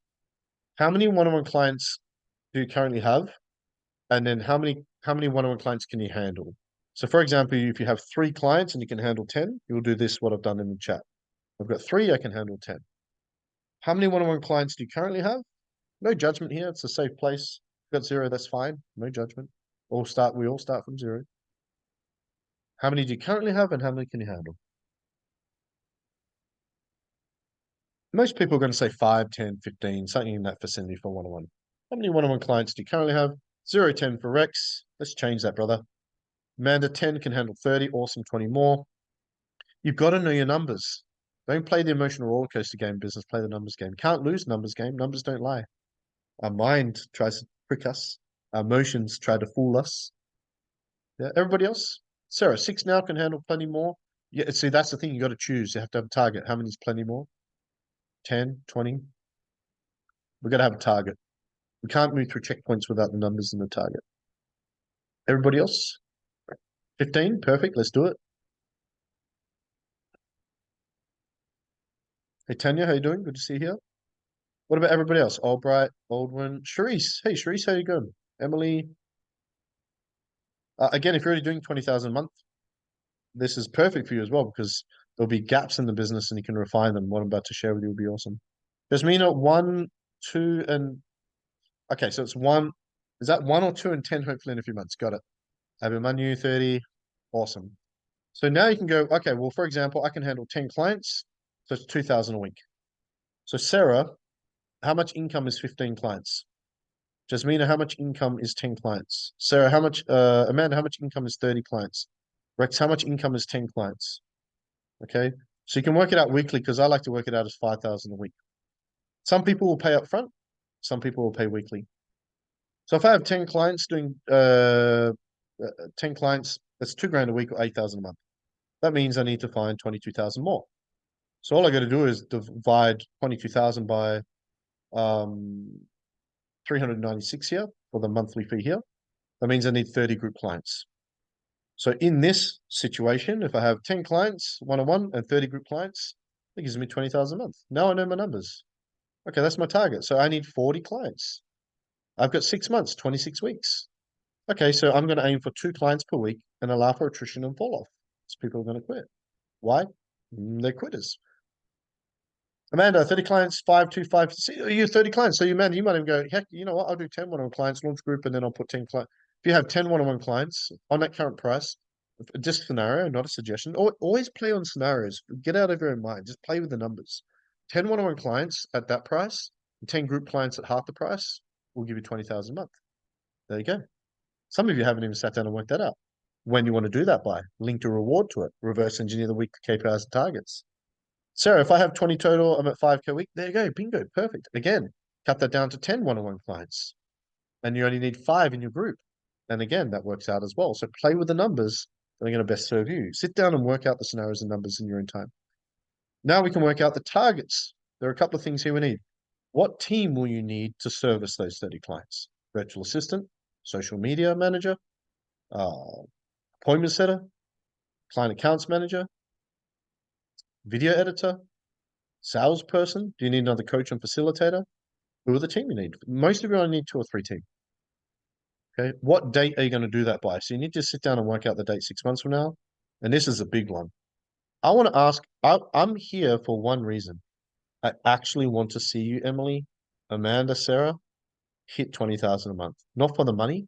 How many one-on-one clients do you currently have? And then how many one-on-one clients can you handle? So for example, if you have 3 clients and you can handle 10, you'll do this, what I've done in the chat. I've got 3, I can handle 10. How many one-on-one clients do you currently have? No judgment here. It's a safe place. If you've got 0, that's fine. No judgment. We all start from 0. How many do you currently have and how many can you handle? Most people are going to say 5, 10, 15, something in that vicinity for one-on-one. How many one-on-one clients do you currently have? 0, 10 for Rex. Let's change that, brother. Amanda, 10 can handle 30. Awesome, 20 more. You've got to know your numbers. Don't play the emotional roller coaster game business. Play the numbers game. Can't lose numbers game. Numbers don't lie. Our mind tries to trick us. Our emotions try to fool us. Yeah, everybody else? Sarah, 6 now can handle plenty more. Yeah, see, that's the thing. You got to choose. You have to have a target. How many is plenty more? 10, 20? We've got to have a target. We can't move through checkpoints without the numbers and the target. Everybody else? 15? Perfect. Let's do it. Hey, Tanya, how you doing? Good to see you here. What about everybody else? Albright, Baldwin, Sharice. Hey, Sharice, how you going? Emily. Again, if you're already doing 20,000 a month, this is perfect for you as well because there'll be gaps in the business and you can refine them. What I'm about to share with you will be awesome. Jasmina, 1, 2, and okay, so it's 1. Is that 1 or 2 and 10? Hopefully in a few months. Got it. Abimanu 30. Awesome. So now you can go. Okay, well, for example, I can handle 10 clients, so it's 2,000 a week. So Sarah, how much income is 15 clients? Jasmina, how much income is 10 clients? Sarah, how much? Amanda, how much income is 30 clients? Rex, how much income is 10 clients? Okay, so you can work it out weekly because I like to work it out as 5,000 a week. Some people will pay up front, some people will pay weekly. So if I have 10 clients doing 10 clients, that's $2,000 a week or 8,000 a month. That means I need to find 22,000 more. So all I got to do is divide 22,000 by 396 here for the monthly fee here. That means I need 30 group clients. So in this situation, if I have 10 clients, one-on-one, and 30 group clients, it gives me 20,000 a month. Now I know my numbers. Okay, that's my target. So I need 40 clients. I've got 6 months, 26 weeks. Okay, so I'm going to aim for 2 clients per week and allow for attrition and fall off. So people are going to quit. Why? They're quitters. Amanda, 30 clients, 5, 2, 5. See, you 30 clients. So you, man, you might even go, heck, you know what? I'll do 10 one-on-one clients, launch group, and then I'll put 10 clients. If you have 10 one-on-one clients on that current price, just scenario, not a suggestion. Always play on scenarios. Get out of your own mind. Just play with the numbers. 10 one-on-one clients at that price, and 10 group clients at half the price will give you 20,000 a month. There you go. Some of you haven't even sat down and worked that out. When you want to do that by, link a reward to it, reverse engineer the weekly KPIs and targets. Sarah, if I have 20 total, I'm at 5K a week. There you go. Bingo. Perfect. Again, cut that down to 10 one-on-one clients. And you only need 5 in your group. And again, that works out as well. So play with the numbers that are going to best serve you. Sit down and work out the scenarios and numbers in your own time. Now we can work out the targets. There are a couple of things here we need. What team will you need to service those 30 clients? Virtual assistant, social media manager, appointment setter, client accounts manager, video editor, salesperson. Do you need another coach and facilitator? Who are the team you need? Most of you only need 2 or 3 team. Okay. What date are you going to do that by? So you need to sit down and work out the date 6 months from now. And this is a big one. I want to ask, I'm here for one reason. I actually want to see you, Emily, Amanda, Sarah, hit 20,000 a month. Not for the money,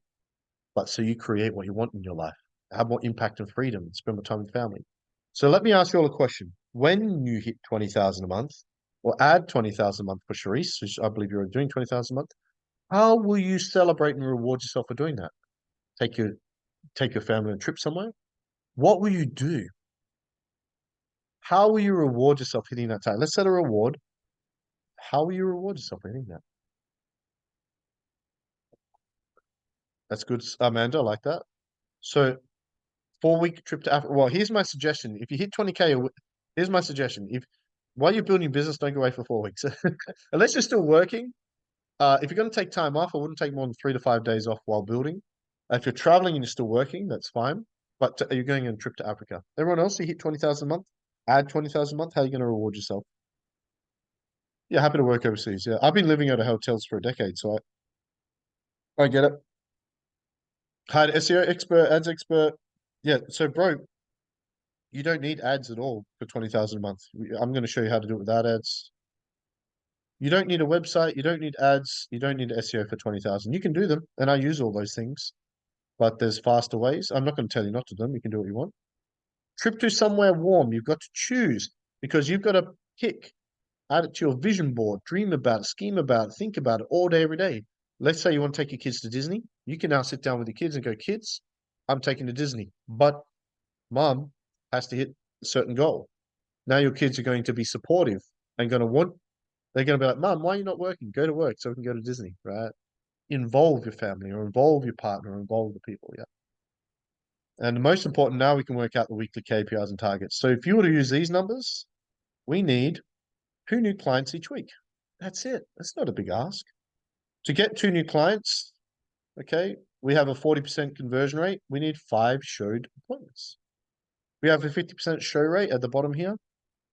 but so you create what you want in your life, have more impact and freedom, and spend more time with family. So let me ask you all a question. When you hit 20,000 a month, or add 20,000 a month for Charisse, which I believe you're doing 20,000 a month, how will you celebrate and reward yourself for doing that? Take your family on a trip somewhere? What will you do? How will you reward yourself hitting that target? Let's set a reward. How will you reward yourself for hitting that? That's good, Amanda. I like that. So 4-week trip to Africa. Well, here's my suggestion. If you hit 20K, here's my suggestion. If while you're building your business, don't go away for 4 weeks. Unless you're still working. If you're going to take time off, I wouldn't take more than 3 to 5 days off while building. If you're traveling and you're still working, that's fine. But are you going on a trip to Africa? Everyone else, you hit 20,000 a month, add 20,000 a month. How are you going to reward yourself? Yeah, happy to work overseas. Yeah, I've been living out of hotels for a decade, so I get it. Hired SEO expert, ads expert. Yeah, so bro, you don't need ads at all for 20,000 a month. I'm going to show you how to do it without ads. You don't need a website. You don't need ads. You don't need SEO for 20,000. You can do them, and I use all those things. But there's faster ways. I'm not going to tell you not to do them. You can do what you want. Trip to somewhere warm. You've got to choose because you've got to pick, add it to your vision board, dream about it, scheme about it, think about it all day, every day. Let's say you want to take your kids to Disney. You can now sit down with your kids and go, kids, I'm taking to Disney. But mom has to hit a certain goal. Now your kids are going to be supportive and going to want, they're going to be like, Mom, why are you not working? Go to work so we can go to Disney, right? Involve your family or involve your partner or involve the people. Yeah. And the most important, now we can work out the weekly KPIs and targets. So if you were to use these numbers, we need 2 new clients each week. That's it. That's not a big ask. To get 2 new clients, okay, we have a 40% conversion rate. We need 5 showed appointments. We have a 50% show rate at the bottom here.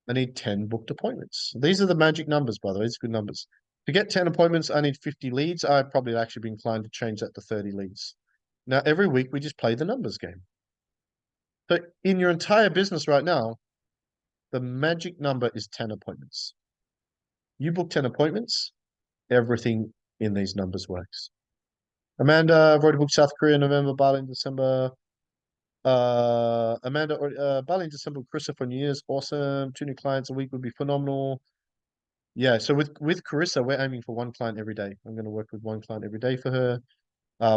I need 10 booked appointments. These are the magic numbers, by the way. These are good numbers. To get 10 appointments, I need 50 leads. I'd probably actually be inclined to change that to 30 leads. Now, every week we just play the numbers game. So in your entire business right now, the magic number is 10 appointments. You book 10 appointments, everything in these numbers works. Amanda, I've already booked South Korea, November, Bali in December. Amanda, Bali in December, Carissa for New Year's, awesome. 2 new clients a week would be phenomenal. Yeah, so with Carissa, we're aiming for 1 client every day. I'm going to work with 1 client every day for her.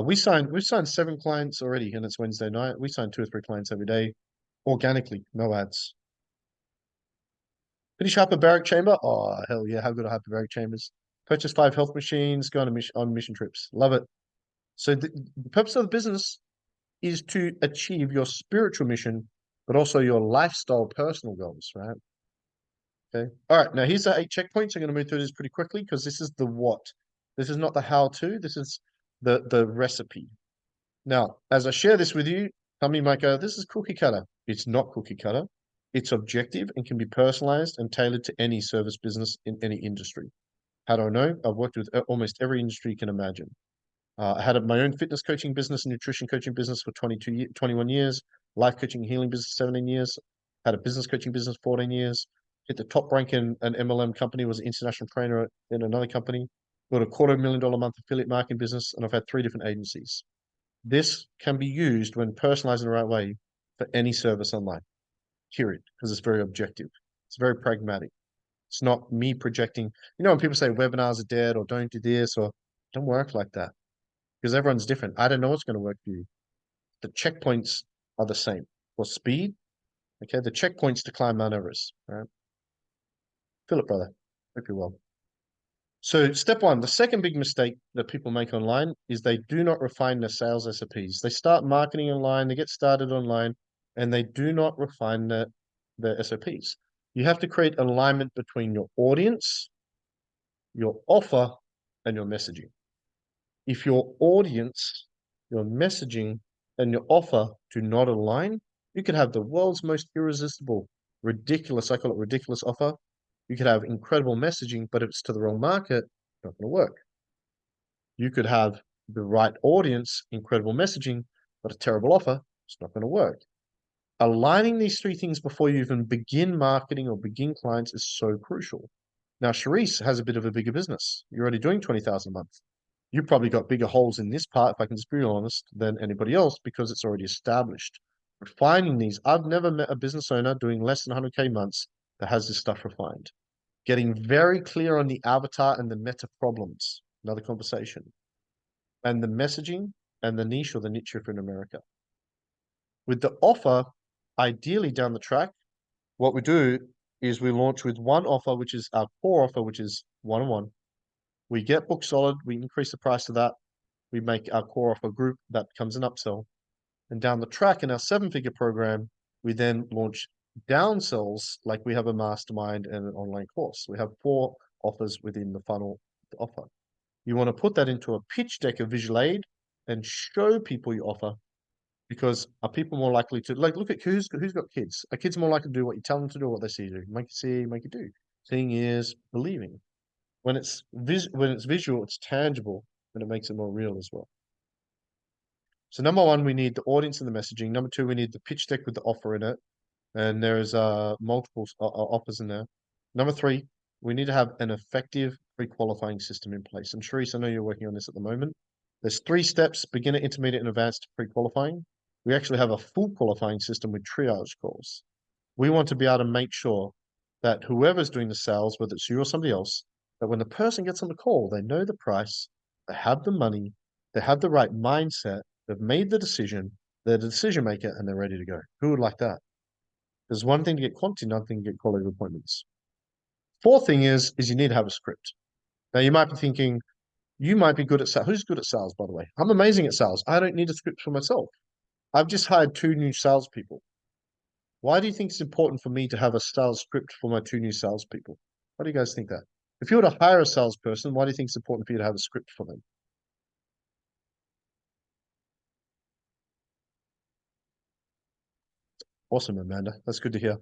We've signed 7 clients already, and it's Wednesday night. We signed 2 or 3 clients every day, organically, no ads. Finish hyperbaric chamber. Oh hell yeah! How good are hyperbaric chambers? Purchase 5 health machines. Go on mission trips. Love it. So the purpose of the business is to achieve your spiritual mission, but also your lifestyle, personal goals, right? Okay. All right. Now here's the 8 checkpoints. I'm going to move through this pretty quickly because this is the what. This is not the how-to. This is the recipe. Now, as I share this with you, some of you might go, "This is cookie cutter." It's not cookie cutter. It's objective and can be personalized and tailored to any service business in any industry. How do I know? I've worked with almost every industry you can imagine. I had my own fitness coaching business and nutrition coaching business for 21 years, life coaching and healing business 17 years, had a business coaching business 14 years, hit the top rank in an MLM company, was an international trainer in another company, built a $250,000 a month affiliate marketing business, and I've had 3 different agencies. This can be used when personalized in the right way for any service online, period, because it's very objective. It's very pragmatic. It's not me projecting. You know, when people say webinars are dead or don't do this or don't work like that because everyone's different. I don't know what's going to work for you. The checkpoints are the same for speed. Okay, the checkpoints to climb Mount Everest. Right. Philip, brother. Hope you're well. So step one, the second big mistake that people make online is they do not refine their sales SOPs. They start marketing online, they get started online, and they do not refine their SOPs. You have to create alignment between your audience, your offer, and your messaging. If your audience, your messaging, and your offer do not align, you could have the world's most irresistible, ridiculous, I call it ridiculous offer. You could have incredible messaging, but if it's to the wrong market, it's not going to work. You could have the right audience, incredible messaging, but a terrible offer, it's not going to work. Aligning these three things before you even begin marketing or begin clients is so crucial. Now, Charisse has a bit of a bigger business. You're already doing 20,000 a month. You probably got bigger holes in this part, if I can just be honest, than anybody else because it's already established. Refining these, I've never met a business owner doing less than 100K months that has this stuff refined. Getting very clear on the avatar and the meta problems, another conversation, and the messaging and the niche or the niche if in America. With the offer, ideally down the track, what we do is we launch with one offer, which is our core offer, which is one-on-one. We get book solid, we increase the price of that, we make our core offer group, that becomes an upsell. And down the track in our 7-figure program, we then launch downsells, like we have a mastermind and an online course. We have 4 offers within the funnel to offer. You want to put that into a pitch deck, a visual aid, and show people your offer, because are people more likely to, like, look at who's got kids? Are kids more likely to do what you tell them to do, or what they see you do? Make you see, make you do. Seeing is believing. When it's visual, it's tangible, and it makes it more real as well. So number one, we need the audience and the messaging. Number two, we need the pitch deck with the offer in it, and there's multiple offers in there. Number three, we need to have an effective pre-qualifying system in place. And Charisse, I know you're working on this at the moment. There's 3 steps: beginner, intermediate, and advanced pre-qualifying. We actually have a full qualifying system with triage calls. We want to be able to make sure that whoever's doing the sales, whether it's you or somebody else, that when the person gets on the call, they know the price, they have the money, they have the right mindset, they've made the decision, they're the decision maker, and they're ready to go. Who would like that? There's one thing to get quantity, another thing to get quality of appointments. Fourth thing is you need to have a script. Now you might be thinking, you might be good at sales. Who's good at sales, by the way? I'm amazing at sales. I don't need a script for myself. I've just hired 2 new salespeople. Why do you think it's important for me to have a sales script for my 2 new salespeople? Why do you guys think that? If you were to hire a salesperson, why do you think it's important for you to have a script for them? Awesome, Amanda. That's good to hear.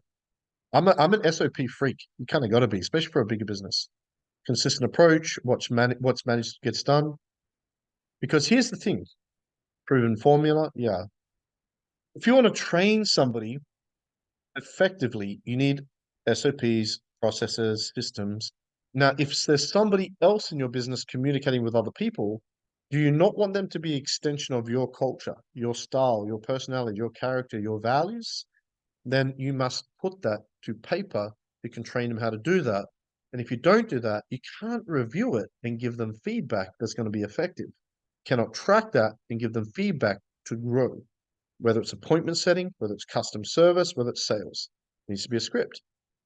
I'm an SOP freak. You kind of got to be, especially for a bigger business. Consistent approach, what's managed gets done. Because here's the thing, proven formula, yeah. If you want to train somebody effectively, you need SOPs, processes, systems. Now, if there's somebody else in your business communicating with other people, do you not want them to be an extension of your culture, your style, your personality, your character, your values? Then you must put that to paper. You can train them how to do that. And if you don't do that, you can't review it and give them feedback that's going to be effective. Cannot track that and give them feedback to grow, whether it's appointment setting, whether it's custom service, whether it's sales. It needs to be a script.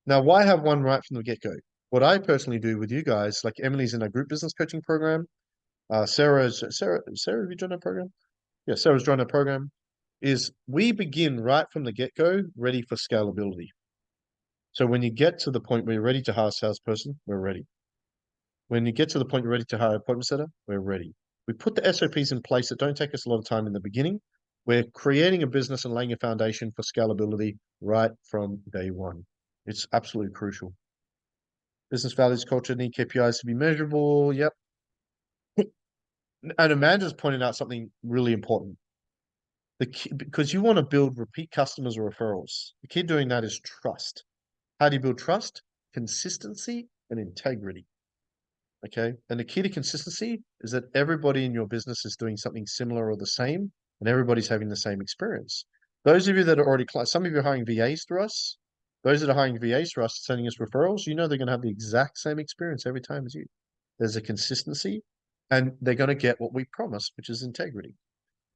Now, why have one right from the get-go? What I personally do with you guys, like Emily's in a group business coaching program. Sarah, have you joined our program? Yeah, Sarah's joined our program. Is we begin right from the get-go, ready for scalability. So when you get to the point where you're ready to hire a salesperson, we're ready. When you get to the point you're ready to hire an appointment setter, we're ready. We put the SOPs in place that don't take us a lot of time in the beginning. We're creating a business and laying a foundation for scalability right from day one. It's absolutely crucial. Business values, culture, need KPIs to be measurable. Yep. And Amanda's pointed out something really important. The key, because you want to build repeat customers or referrals. The key to doing that is trust. How do you build trust? Consistency and integrity. Okay. And the key to consistency is that everybody in your business is doing something similar or the same, and everybody's having the same experience. Those of you that are already, some of you are hiring VAs through us. Those that are hiring VAs through us, sending us referrals, you know they're going to have the exact same experience every time as you. There's a consistency, and they're going to get what we promise, which is integrity.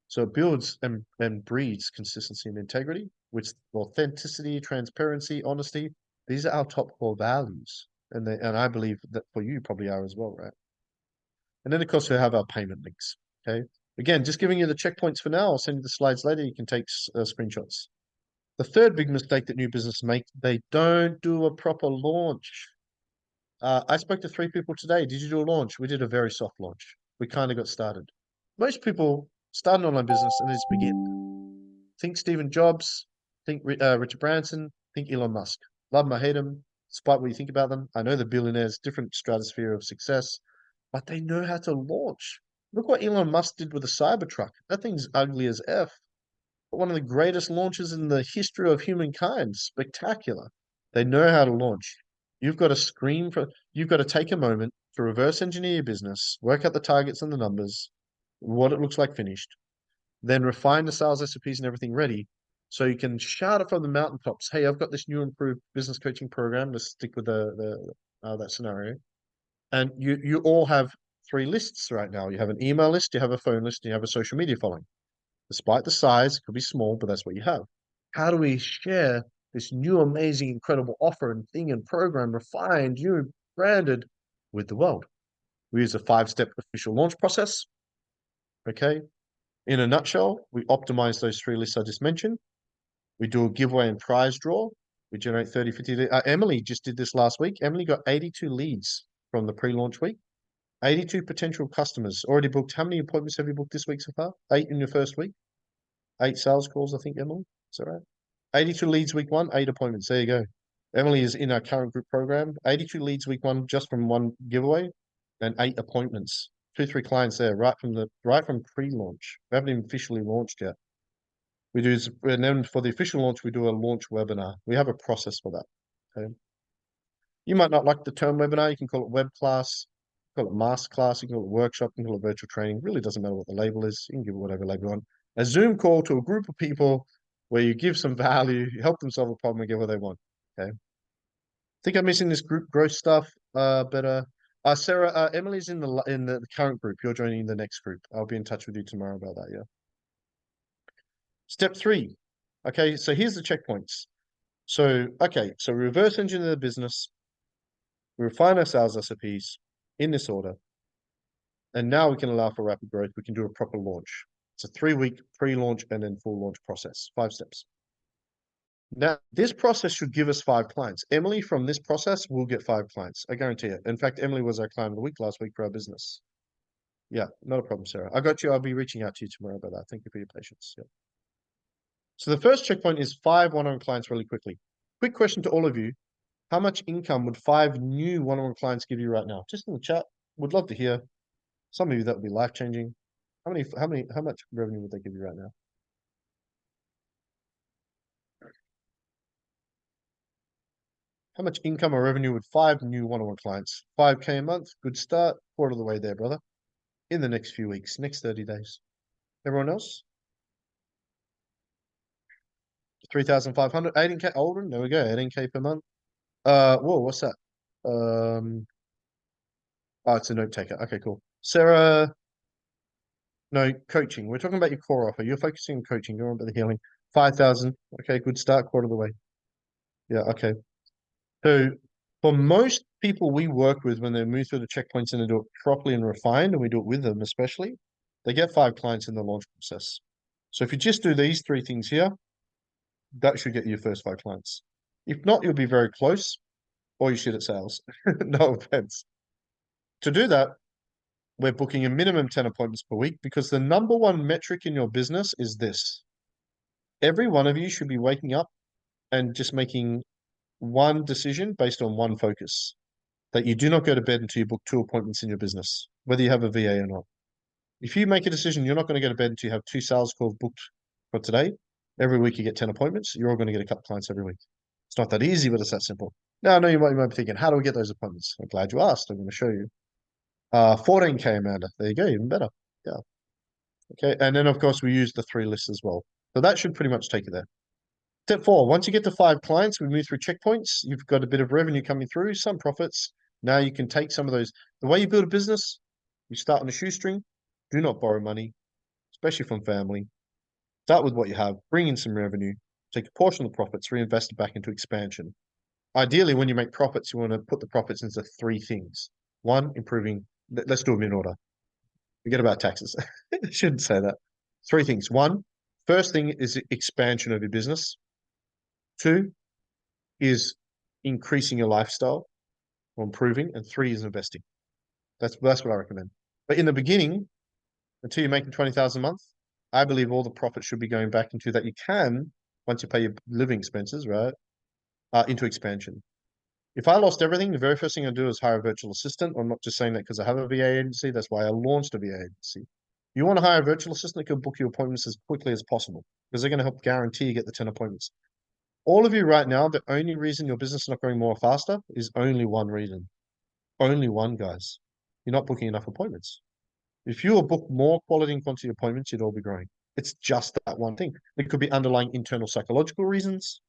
So it builds and breeds consistency and integrity, which authenticity, transparency, honesty. These are our top core values. And I believe that for you probably are as well, right? And then of course we have our payment links. Okay. Again, just giving you the checkpoints for now. I'll send you the slides later. You can take screenshots. The third big mistake that new businesses make, they don't do a proper launch. I spoke to 3 people today. Did you do a launch? We did a very soft launch. We kind of got started. Most people start an online business and they just begin. Think Stephen Jobs, think Richard Branson, think Elon Musk. Love them or hate them, despite what you think about them. I know the billionaires, different stratosphere of success, but they know how to launch. Look what Elon Musk did with the Cybertruck. That thing's ugly as F. But one of the greatest launches in the history of humankind. Spectacular. They know how to launch. You've got you've got to take a moment to reverse engineer your business, work out the targets and the numbers, what it looks like finished, then refine the sales SOPs and everything ready so you can shout it from the mountaintops. Hey, I've got this new improved business coaching program. Let's stick with that scenario. And you all have 3 lists right now. You have an email list, you have a phone list, and you have a social media following. Despite the size, it could be small, but that's what you have. How do we share this new, amazing, incredible offer and thing and program, refined, new, branded, with the world? We use a 5-step official launch process. Okay. In a nutshell, we optimize those 3 lists I just mentioned. We do a giveaway and prize draw. We generate 30, 50. Emily just did this last week. Emily got 82 leads from the pre-launch week. 82 potential customers already booked. How many appointments have you booked this week so far? 8 in your first week. 8 sales calls, I think, Emily. Is that right? 82 leads week 1, 8 appointments. There you go. Emily is in our current group program. 82 leads week 1 just from one giveaway and 8 appointments. 2, 3 clients there right from pre-launch. We haven't even officially launched yet. And then for the official launch, we do a launch webinar. We have a process for that. Okay. You might not like the term webinar. You can call it web class, call it master class, you can call it workshop, you can call it virtual training. Really doesn't matter what the label is. You can give it whatever label you want. A Zoom call to a group of people where you give some value, you help them solve a problem and get what they want. Okay. Think I'm missing this group growth stuff. Sarah, Emily's in the current group. You're joining the next group. I'll be in touch with you tomorrow about that. Yeah. Step 3. Okay, so here's the checkpoints. So we reverse engineer the business, we refine our sales SOPs in this order, and now we can allow for rapid growth. We can do a proper launch. It's a 3-week pre-launch and then full launch process, 5 steps. Now, this process should give us 5 clients. Emily, from this process, will get 5 clients. I guarantee it. In fact, Emily was our client of the week last week for our business. Yeah, not a problem, Sarah. I got you. I'll be reaching out to you tomorrow about that. Thank you for your patience. Yeah. So the first checkpoint is 5 one-on-one clients really quickly. Quick question to all of you. How much income would 5 new one-on-one clients give you right now? Just in the chat. Would love to hear. Some of you that would be life-changing. How much revenue would they give you right now? How much income or revenue would 5 new one-on-one clients? 5K a month, good start. Quarter of the way there, brother. In the next few weeks, next 30 days. Everyone else? 3,500, 18K, Aldrin, there we go, 18K per month. Whoa, what's that? Oh, it's a note taker. Okay, cool. Sarah, no, coaching. We're talking about your core offer. You're focusing on coaching. You're on about the healing. 5,000. Okay, good start, quarter of the way. Yeah, okay. So for most people we work with, when they move through the checkpoints and they do it properly and refined, and we do it with them especially, they get 5 clients in the launch process. So if you just do these 3 things here, that should get you your first 5 clients. If not, you'll be very close, or you shit at sales. No offense. To do that, we're booking a minimum 10 appointments per week because the number 1 metric in your business is this. Every one of you should be waking up and just making one decision based on one focus. That you do not go to bed until you book 2 appointments in your business, whether you have a VA or not. If you make a decision, you're not going to go to bed until you have 2 sales calls booked for today. Every week you get 10 appointments. You're all going to get a couple clients every week. It's not that easy, but it's that simple. Now, I know you might be thinking, how do we get those appointments? I'm glad you asked. I'm going to show you. 14K, Amanda. There you go, even better. Yeah. Okay, and then of course we use the 3 lists as well. So that should pretty much take you there. Step 4, once you get to 5 clients, we move through checkpoints. You've got a bit of revenue coming through, some profits. Now you can take some of those. The way you build a business, you start on a shoestring. Do not borrow money, especially from family. Start with what you have, bring in some revenue, take a portion of the profits, reinvest it back into expansion. Ideally, when you make profits, you want to put the profits into three things. One, improving. Let's do them in order. Forget about taxes. I shouldn't say that. Three things. One, first thing is expansion of your business. Two is increasing your lifestyle or improving, and three is investing. That's what I recommend. But in the beginning, until you're making 20,000 a month, I believe all the profit should be going back into that. You can, once you pay your living expenses, right, into expansion. If I lost everything, the very first thing I do is hire a virtual assistant. I'm not just saying that because I have a VA agency. That's why I launched a VA agency. You want to hire a virtual assistant that can book your appointments as quickly as possible because they're going to help guarantee you get the 10 appointments. All of you right now, the only reason your business is not growing more faster is only one reason. Only one, guys. You're not booking enough appointments. If you will book more quality and quantity appointments, you'd all be growing. It's just that one thing. It could be underlying internal psychological reasons,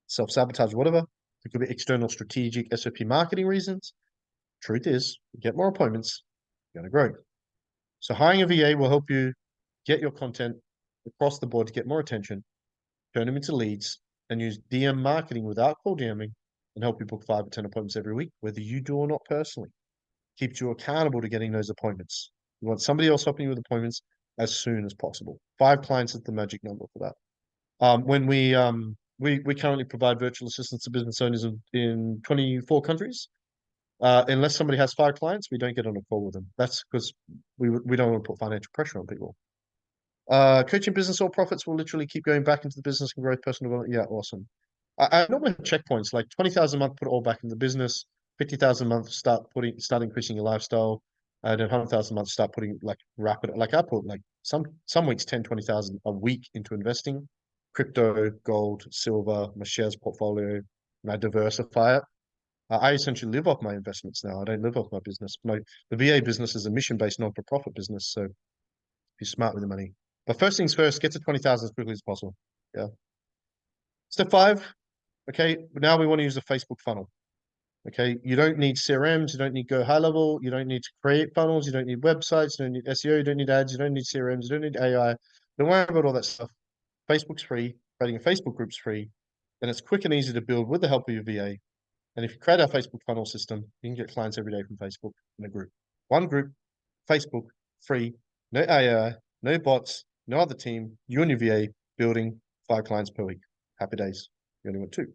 self-sabotage, whatever. It could be external strategic SOP marketing reasons. Truth is, you get more appointments, you're going to grow. So hiring a VA will help you get your content across the board to get more attention, turn them into leads, and use DM marketing without cold DMing and help you book 5 or 10 appointments every week, whether you do or not personally. Keeps you accountable to getting those appointments. You want somebody else helping you with appointments as soon as possible. 5 clients is the magic number for that. When we currently provide virtual assistants to business owners in 24 countries. Unless somebody has 5 clients, we don't get on a call with them. That's because we don't want to put financial pressure on people. Coaching business all profits will literally keep going back into the business and growth personal development. Yeah, awesome. I normally have checkpoints like 20,000 a month, put it all back in the business. 50,000 a month, start increasing your lifestyle. And then 100,000 a month, start putting like rapid, like I put like some weeks 10, 20,000 a week into investing, crypto, gold, silver, my shares portfolio, and I diversify it. I essentially live off my investments now. I don't live off my business. The VA business is a mission-based non-for-profit business, so be smart with the money. But first things first, get to 20,000 as quickly as possible. Yeah. Step 5. Okay, now we want to use the Facebook funnel. Okay, you don't need CRMs, you don't need go high level, you don't need to create funnels, you don't need websites, you don't need SEO, you don't need ads, you don't need CRMs, you don't need AI. Don't worry about all that stuff. Facebook's free, creating a Facebook group's free, and it's quick and easy to build with the help of your VA. And if you create our Facebook funnel system, you can get clients every day from Facebook in a group. One group, Facebook, free, no AI, no bots, no other team, you and your VA building 5 clients per week. Happy days. You only want 2.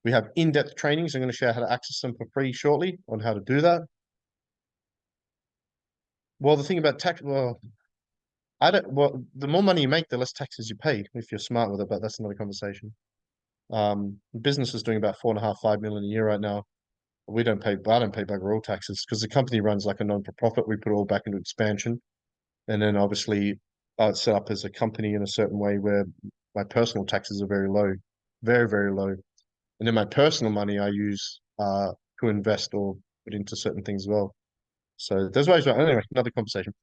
We have in-depth trainings. I'm going to share how to access them for free shortly on how to do that. Well, the thing about tax, well, the more money you make, the less taxes you pay if you're smart with it, but that's another conversation. Business is doing about 4.5, 5 million a year right now. I don't pay bugger all taxes because the company runs like a non-for-profit. We put it all back into expansion. And then obviously it's set up as a company in a certain way where my personal taxes are very low, very, very low. And then my personal money I use to invest or put into certain things as well. So there's ways. Anyway, another conversation.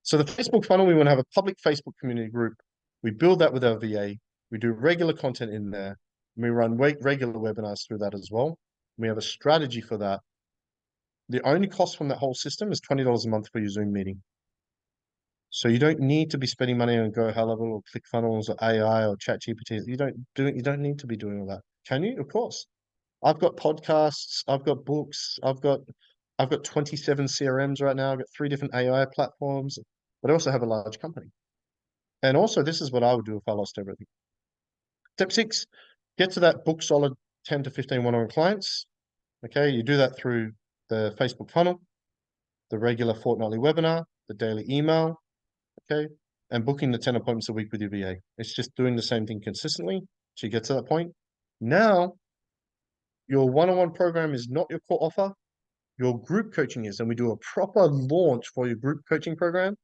So the Facebook funnel, we want to have a public Facebook community group. We build that with our VA. We do regular content in there. We run regular webinars through that as well. We have a strategy for that. The only cost from that whole system is $20 a month for your Zoom meeting. So you don't need to be spending money on Go High Level or ClickFunnels or AI or ChatGPT. You don't need to be doing all that. Can you? Of course. I've got podcasts, I've got books, I've got 27 CRMs right now, I've got 3 different AI platforms, but I also have a large company. And also this is what I would do if I lost everything. Step 6, get to that book solid 10 to 15 one-on-one clients. Okay, you do that through the Facebook funnel, the regular fortnightly webinar, the daily email, okay, and booking the 10 appointments a week with your VA. It's just doing the same thing consistently till you get to that point. Now, your one-on-one program is not your core offer. Your group coaching is, and we do a proper launch for your group coaching program,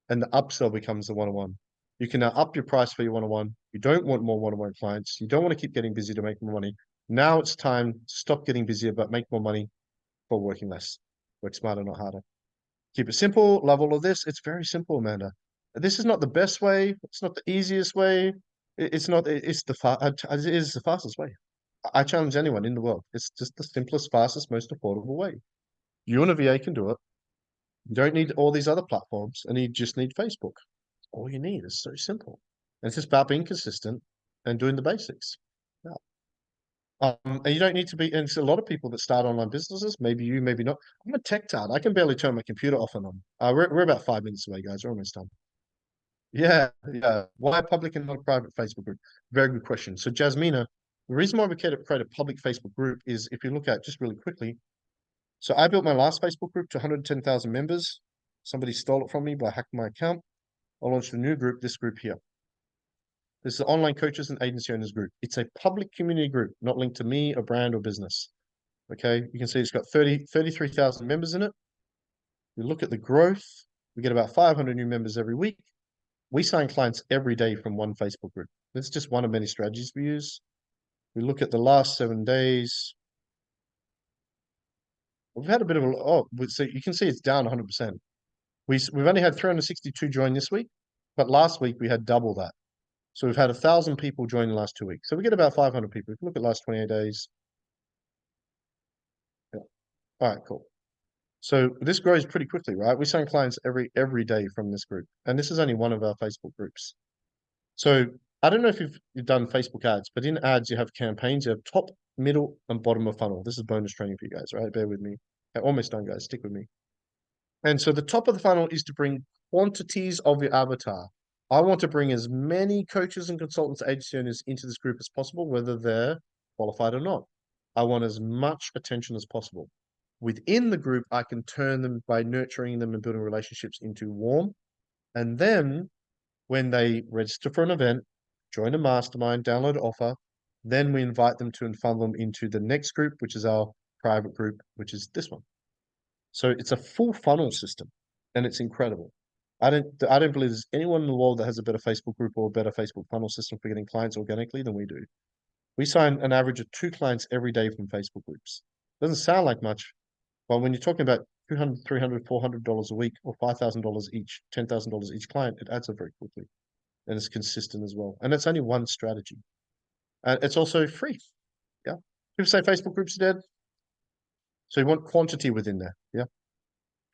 and the upsell becomes the one-on-one. You can now up your price for your one-on-one. You don't want more one-on-one clients. You don't want to keep getting busy to make more money. Now it's time to stop getting busier, but make more money for working less. Work smarter, not harder. Keep it simple. Love all of this. It's very simple, Amanda. This is not the best way. It's not the easiest way. It's not. It is the fastest way. I challenge anyone in the world. It's just the simplest, fastest, most affordable way. You and a VA can do it. You don't need all these other platforms, and you just need Facebook. All you need is so simple. And it's just about being consistent and doing the basics. Yeah. And you don't need to be, and it's a lot of people that start online businesses, maybe you, maybe not. I'm a tech tart. I can barely turn my computer off and on. We're about 5 minutes away, guys. We're almost done. Yeah, yeah. Why a public and not a private Facebook group? Very good question. So Jasmina, the reason why we create a public Facebook group is if you look at just really quickly. So I built my last Facebook group to 110,000 members. Somebody stole it from me by hacking my account. I launched a new group, this group here. This is the Online Coaches and Agency Owners Group. It's a public community group, not linked to me, a brand, or business. Okay, you can see it's got 33,000 members in it. We look at the growth. We get about 500 new members every week. We sign clients every day from one Facebook group. That's just one of many strategies we use. We look at the last 7 days. We've had a bit of a, so you can see it's down 100%. We've only had 362 join this week, but last week we had double that. So we've had 1,000 people join the last 2 weeks. So we get about 500 people. If you look at the last 28 days. Yeah. All right, cool. So this grows pretty quickly, right? We sign clients every day from this group. And this is only one of our Facebook groups. So I don't know if you've done Facebook ads, but in ads you have campaigns, you have top, middle, and bottom of funnel. This is bonus training for you guys, right? Bear with me. Almost done, guys. Stick with me. And so the top of the funnel is to bring quantities of your avatar. I want to bring as many coaches and consultants, agency owners into this group as possible, whether they're qualified or not. I want as much attention as possible. Within the group, I can turn them by nurturing them and building relationships into warm. And then when they register for an event, join a mastermind, download offer, then we invite them to and funnel them into the next group, which is our private group, which is this one. So it's a full funnel system, and it's incredible. I don't believe there's anyone in the world that has a better Facebook group or a better Facebook funnel system for getting clients organically than we do. We sign an average of 2 clients every day from Facebook groups. Doesn't sound like much, but when you're talking about $200, $300, $400 a week or $5,000 each, $10,000 each client, it adds up very quickly, and it's consistent as well. And it's only one strategy, and it's also free. Yeah, people say Facebook groups are dead, so you want quantity within there. Yeah.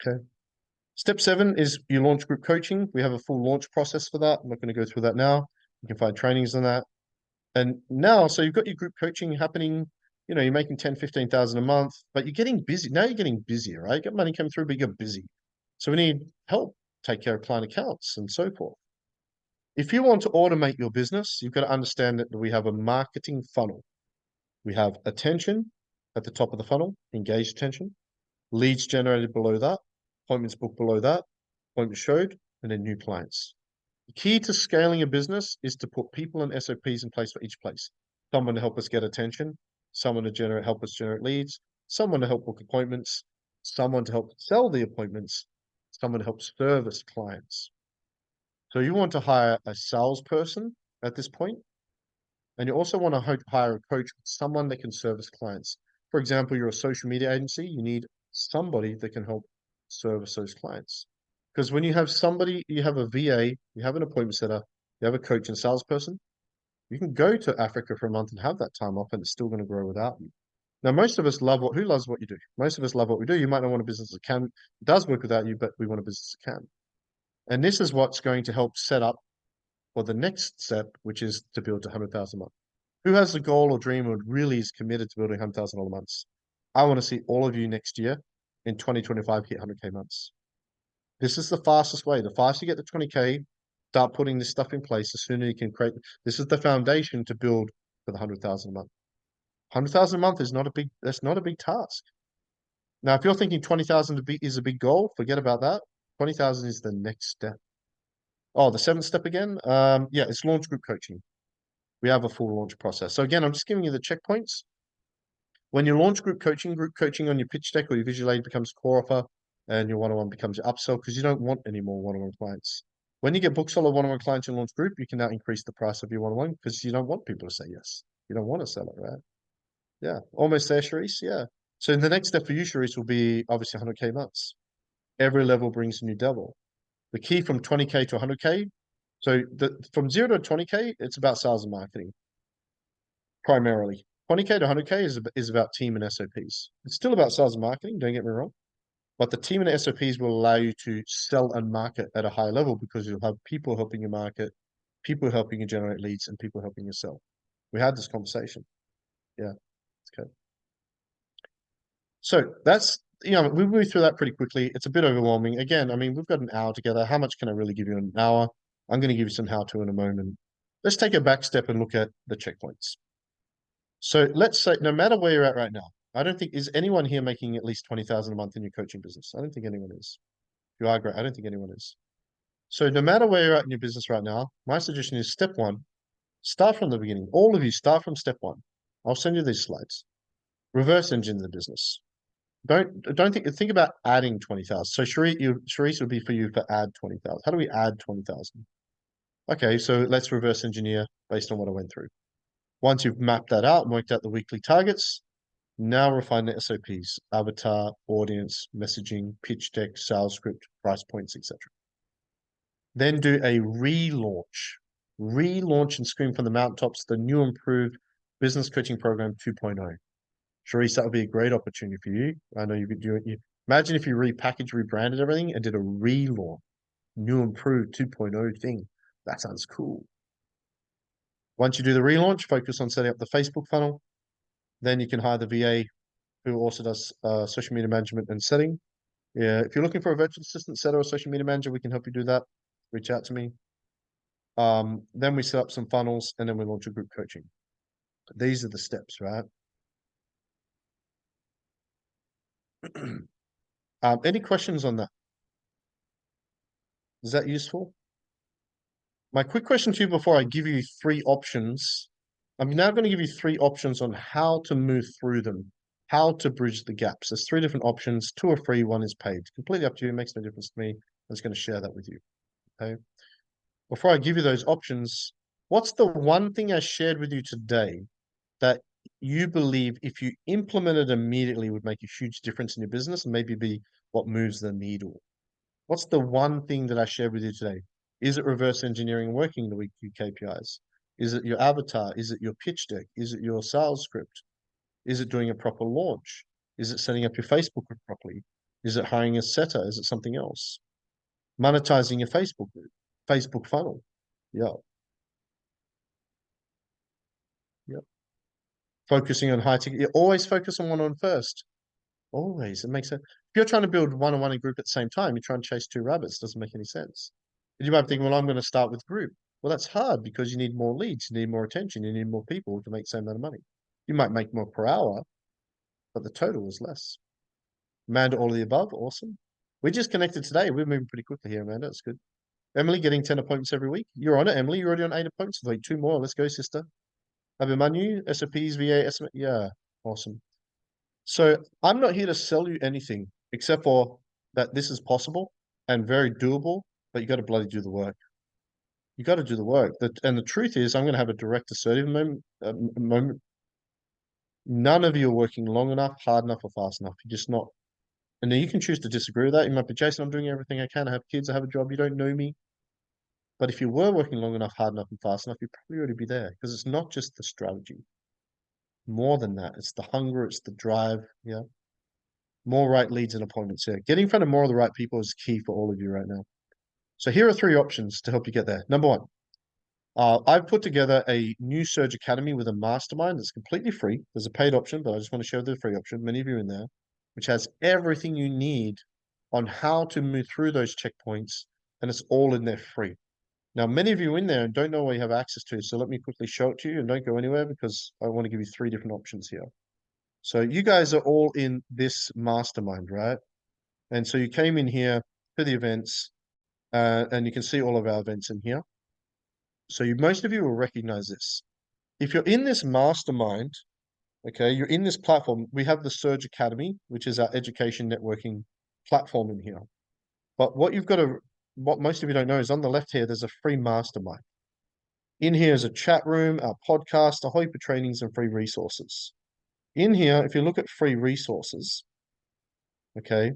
Okay. Step 7 is you launch group coaching. We have a full launch process for that. I'm not going to go through that now. You can find trainings on that. And now, so you've got your group coaching happening. You know, you're making 10, 15,000 a month, but you're getting busy. Now you're getting busier, right? You got money coming through, but you're busy. So we need help, take care of client accounts and so forth. If you want to automate your business, you've got to understand that we have a marketing funnel. We have attention at the top of the funnel, engaged attention, leads generated below that, appointments booked below that, appointments showed, and then new clients. The key to scaling a business is to put people and SOPs in place for each place. Someone to help us get attention, someone to help us generate leads, someone to help book appointments, someone to help sell the appointments, someone to help service clients. So you want to hire a salesperson at this point, and you also want to hire a coach, someone that can service clients. For example, you're a social media agency, you need somebody that can help service those clients. Because when you have somebody, you have a VA, you have an appointment setter, you have a coach and salesperson, you can go to Africa for a month and have that time off and it's still going to grow without you. Now, most of us who loves what you do? Most of us love what we do. You might not want a business that does work without you, but we want a business that can. And this is what's going to help set up for the next step, which is to build to 100,000 a month. Who has the goal or dream or really is committed to building $100,000 months? I want to see all of you next year in 2025 hit 100K months. This is the fastest way. The faster you get to 20K, start putting this stuff in place, the sooner you can create. This is the foundation to build for the 100,000 a month. 100,000 a month is that's not a big task. Now, if you're thinking 20,000 is a big goal, forget about that. 20,000 is the next step. Oh, the 7th step again? Yeah, it's launch group coaching. We have a full launch process. So again, I'm just giving you the checkpoints. When you launch group coaching on your pitch deck or your visual aid becomes core offer, and your one-on-one becomes your upsell because you don't want any more one-on-one clients. When you get book solid one-on-one clients in launch group, you can now increase the price of your one-on-one because you don't want people to say yes. You don't want to sell it, right? Yeah, almost there, Sharice. Yeah. So the next step for you, Sharice, will be obviously 100K months. Every level brings a new devil. The key from 20K to 100K. So from 0 to 20K, it's about sales and marketing primarily. 20K to 100K is about team and SOPs. It's still about sales and marketing. Don't get me wrong. But the team and SOPs will allow you to sell and market at a high level because you'll have people helping you market, people helping you generate leads, and people helping you sell. We had this conversation. Yeah. Okay. So that's, we moved through that pretty quickly. It's a bit overwhelming. Again, I mean, we've got an hour together. How much can I really give you in an hour? I'm going to give you some how-to in a moment. Let's take a back step and look at the checkpoints. So let's say, no matter where you're at right now, I don't think, is anyone here making at least 20,000 a month in your coaching business? I don't think anyone is. If you are, great. I don't think anyone is. So no matter where you're at in your business right now, my suggestion is step one, start from the beginning. All of you start from step one. I'll send you these slides. Reverse engine the business. Don't think about adding 20,000. So Sharice would be for you for add 20,000. How do we add 20,000? Okay, so let's reverse engineer based on what I went through. Once you've mapped that out and worked out the weekly targets, now refine the SOPs, avatar, audience, messaging, pitch deck, sales script, price points, etc. Then do a relaunch. Relaunch and scream from the mountaintops the new improved business coaching program 2.0. Sharice, that would be a great opportunity for you. I know you could do it. Imagine if you repackaged, rebranded everything and did a relaunch, new improved 2.0 thing. That sounds cool. Once you do the relaunch, focus on setting up the Facebook funnel. Then you can hire the VA who also does social media management and setting. Yeah, if you're looking for a virtual assistant setter or social media manager, we can help you do that. Reach out to me. Then we set up some funnels and then we launch a group coaching. These are the steps, right? Any questions on that? Is that useful? My quick question to you before I give you 3 options. I'm now going to give you 3 options on how to move through them, how to bridge the gaps. There's 3 different options. 2 are free, 1 is paid. Completely up to you. It makes no difference to me. I'm just going to share that with you. Okay. Before I give you those options, what's the one thing I shared with you today that you believe if you implement it immediately would make a huge difference in your business and maybe be what moves the needle? What's the one thing that I shared with you today? Is it reverse engineering working the weekly KPIs? Is it your avatar? Is it your pitch deck? Is it your sales script? Is it doing a proper launch? Is it setting up your Facebook group properly? Is it hiring a setter? Is it something else? Monetizing your Facebook group, Facebook funnel. Yeah. Yeah. Focusing on high ticket. You always focus on one first. Always. It makes sense. If you're trying to build one-on-one and group at the same time, you're trying to chase 2 rabbits. Doesn't make any sense. And you might be thinking, well, I'm going to start with group. Well, that's hard because you need more leads, you need more attention, you need more people to make the same amount of money. You might make more per hour, but the total is less. Amanda, all of the above, awesome. We just connected today. We're moving pretty quickly here, Amanda. That's good. Emily, getting 10 appointments every week. You're on it, Emily. You're already on 8 appointments. Like 2 more. Let's go, sister. Abhimanyu, SOPs, VA, estimate. Yeah, awesome. So I'm not here to sell you anything except for that this is possible and very doable, but you got to bloody do the work. You got to do the work. And the truth is, I'm going to have a direct assertive moment. None of you are working long enough, hard enough, or fast enough. You're just not. And then you can choose to disagree with that. You might be, Jason, I'm doing everything I can. I have kids. I have a job. You don't know me. But if you were working long enough, hard enough, and fast enough, you'd probably already be there because it's not just the strategy. More than that, it's the hunger, it's the drive. Yeah. More right leads and appointments here. Getting in front of more of the right people is key for all of you right now. So here are 3 options to help you get there. Number 1, I've put together a new Surge Academy with a mastermind that's completely free. There's a paid option, but I just want to show the free option. Many of you in there, which has everything you need on how to move through those checkpoints, and it's all in there free. Now, many of you in there don't know what you have access to, so let me quickly show it to you and don't go anywhere because I want to give you 3 different options here. So you guys are all in this mastermind, right? And so you came in here for the events, and you can see all of our events in here. So most of you will recognize this. If you're in this mastermind, okay, you're in this platform. We have the Surge Academy, which is our education networking platform in here. But what most of you don't know is on the left here, there's a free mastermind. In here is a chat room, our podcast, a whole heap of trainings and free resources. In here, if you look at free resources, okay,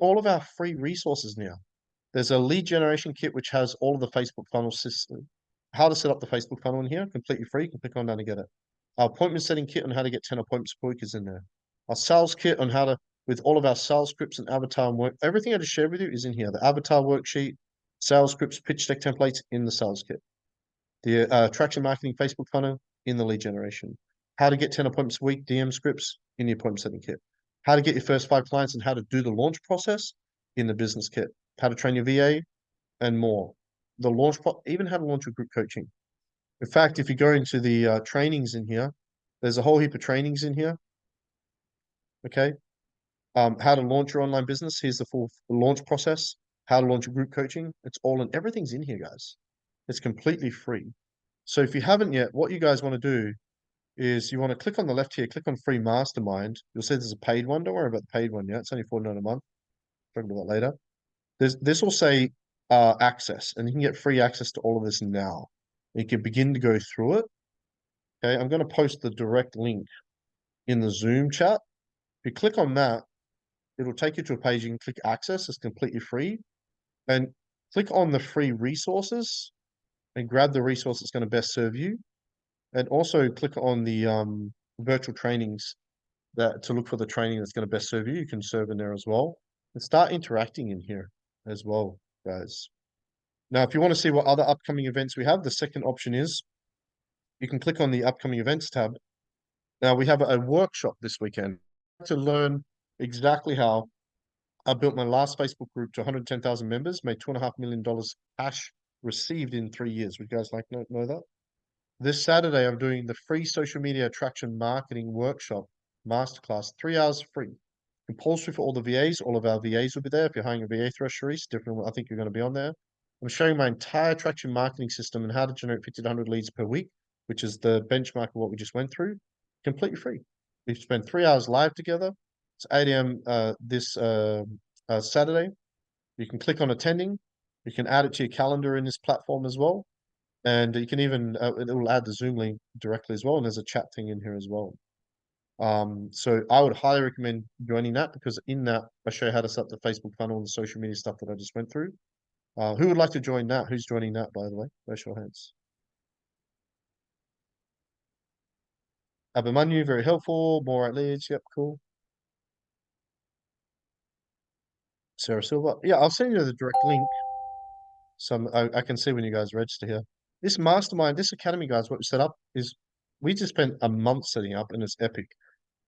all of our free resources now. There's a lead generation kit which has all of the Facebook funnel system, how to set up the Facebook funnel in here, completely free. You can click on down to get it. Our appointment setting kit on how to get 10 appointments per week is in there. Our sales kit on how to, with all of our sales scripts and avatar and work, everything I just shared with you is in here. The avatar worksheet, sales scripts, pitch deck templates in the sales kit. The traction marketing Facebook funnel in the lead generation. how to get 10 appointments a week, DM scripts in the appointment setting kit, how to get your first 5 clients and how to do the launch process in the business kit, how to train your VA and more. The launch, even how to launch your group coaching. In fact, if you go into the trainings in here, there's a whole heap of trainings in here. Okay. How to launch your online business. Here's the full launch process, how to launch a group coaching. It's all in, everything's in here, guys. It's completely free. So if you haven't yet, what you guys want to do is you want to click on the left here, click on free mastermind. You'll see there's a paid one. Don't worry about the paid one yet. It's only $49 a month. Talk about that later. This will say access, and you can get free access to all of this now. You can begin to go through it. Okay, I'm going to post the direct link in the Zoom chat. If you click on that, it'll take you to a page. You can click access. It's completely free. And click on the free resources and grab the resource that's going to best serve you. And also click on the virtual trainings to look for the training that's going to best serve you. You can serve in there as well. And start interacting in here as well, guys. Now, if you want to see what other upcoming events we have, the second option is you can click on the upcoming events tab. Now, we have a workshop this weekend to learn exactly how I built my last Facebook group to 110,000 members, made $2.5 million cash received in 3 years. Would you guys like to know that? This Saturday, I'm doing the free social media attraction marketing workshop masterclass, 3 hours free. Compulsory for all the VAs. All of our VAs will be there. If you're hiring a VA through Sharice, different. I think you're going to be on there. I'm showing my entire attraction marketing system and how to generate 50 to 100 leads per week, which is the benchmark of what we just went through. Completely free. We've spent 3 hours live together. It's 8 a.m. This Saturday. You can click on attending. You can add it to your calendar in this platform as well. And you can even, it will add the Zoom link directly as well. And there's a chat thing in here as well. So I would highly recommend joining that, because in that, I show you how to set up the Facebook funnel and the social media stuff that I just went through. Who would like to join that? Who's joining that, by the way? Raise your hands. Abhimanyu, very helpful. More at leads. Yep, cool. Sarah Silva. Yeah, I'll send you the direct link. I can see when you guys register here. This mastermind, this academy, guys, what we set up is we just spent a month setting up, and it's epic.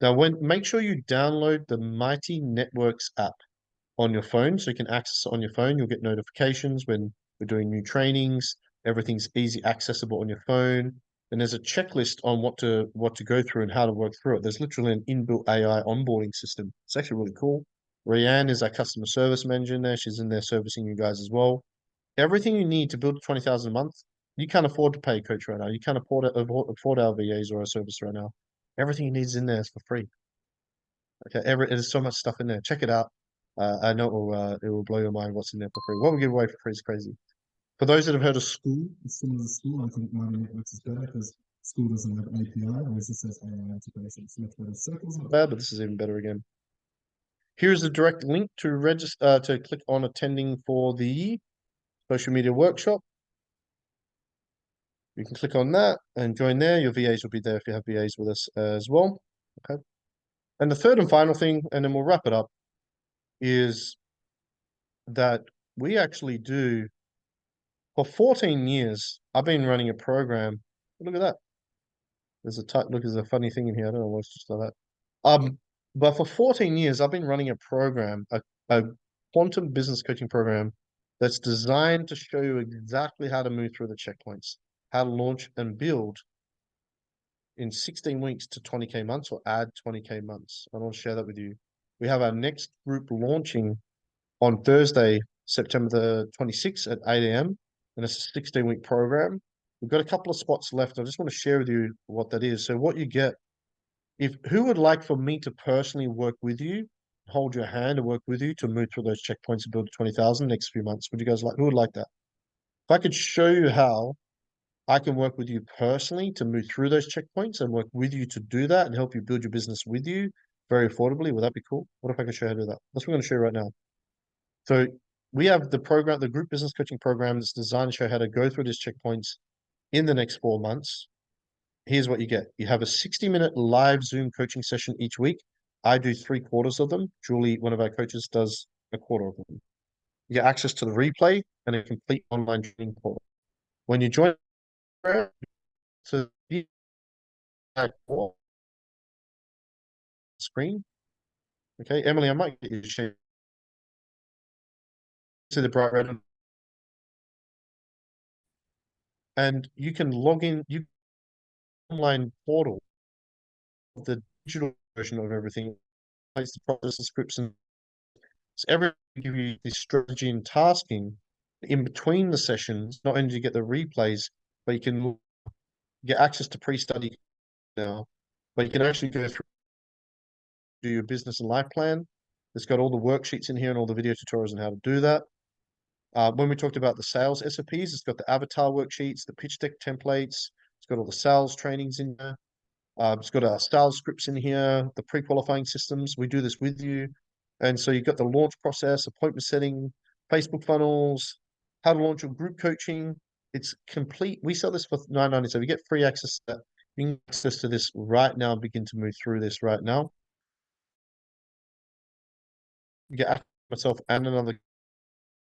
Now, make sure you download the Mighty Networks app on your phone, so you can access it on your phone. You'll get notifications when we're doing new trainings. Everything's easy accessible on your phone. And there's a checklist on what to go through and how to work through it. There's literally an inbuilt AI onboarding system. It's actually really cool. Rianne is our customer service manager in there. She's in there servicing you guys as well. Everything you need to build 20,000 a month. You can't afford to pay a coach right now. You can't afford our VAs or our service right now. Everything you need is in there. It's for free. Okay, there's so much stuff in there. Check it out. I know it will blow your mind what's in there for free. What we give away for free is crazy. For those that have heard of School,
It's similar to School. I think Mighty Networks is better because School doesn't have API, whereas this has AI integration. It's much better. Circles are
bad, but this is even better again. Here's the direct link to register, to click on attending for the social media workshop. You can click on that and join there. Your VAs will be there if you have VAs with us as well. Okay. And the third and final thing, and then we'll wrap it up, is that we actually do, for 14 years, I've been running a program. Look at that. There's a funny thing in here. I don't know what's just like that. But for 14 years, I've been running a program, a quantum business coaching program that's designed to show you exactly how to move through the checkpoints, how to launch and build in 16 weeks to 20K months, or add 20K months. I want to share that with you. We have our next group launching on Thursday, September the 26th at 8 a.m. And it's a 16-week program. We've got a couple of spots left. I just want to share with you what that is. So what you get, who would like for me to personally work with you, hold your hand and work with you to move through those checkpoints and build to 20,000 next few months? Would you guys who would like that? If I could show you how I can work with you personally to move through those checkpoints and work with you to do that and help you build your business with you very affordably, would that be cool? What if I could show you how to do that? That's what I'm going to show you right now. So we have the program, the group business coaching program that's designed to show how to go through these checkpoints in the next 4 months. Here's what you get. You have a 60-minute live Zoom coaching session each week. I do 3/4 of them. Julie, one of our coaches, does a quarter of them. You get access to the replay and a complete online training portal. When you join, so screen. Okay, Emily, I might get you to share to the bright red, and you can log in. You online portal, the digital version of everything, place the process, the scripts, and so everything give you the strategy and tasking in between the sessions. Not only do you get the replays, but you can get access to pre-study now. But you can actually go through do your business and life plan. It's got all the worksheets in here and all the video tutorials on how to do that. When we talked about the sales SOPs, it's got the avatar worksheets, the pitch deck templates. It's got all the sales trainings in there. It's got our sales scripts in here, the pre-qualifying systems. We do this with you. And so you've got the launch process, appointment setting, Facebook funnels, how to launch your group coaching. It's complete. We sell this for $9.97. You get free access to that. You can access to this right now and begin to move through this right now. You get access to myself and another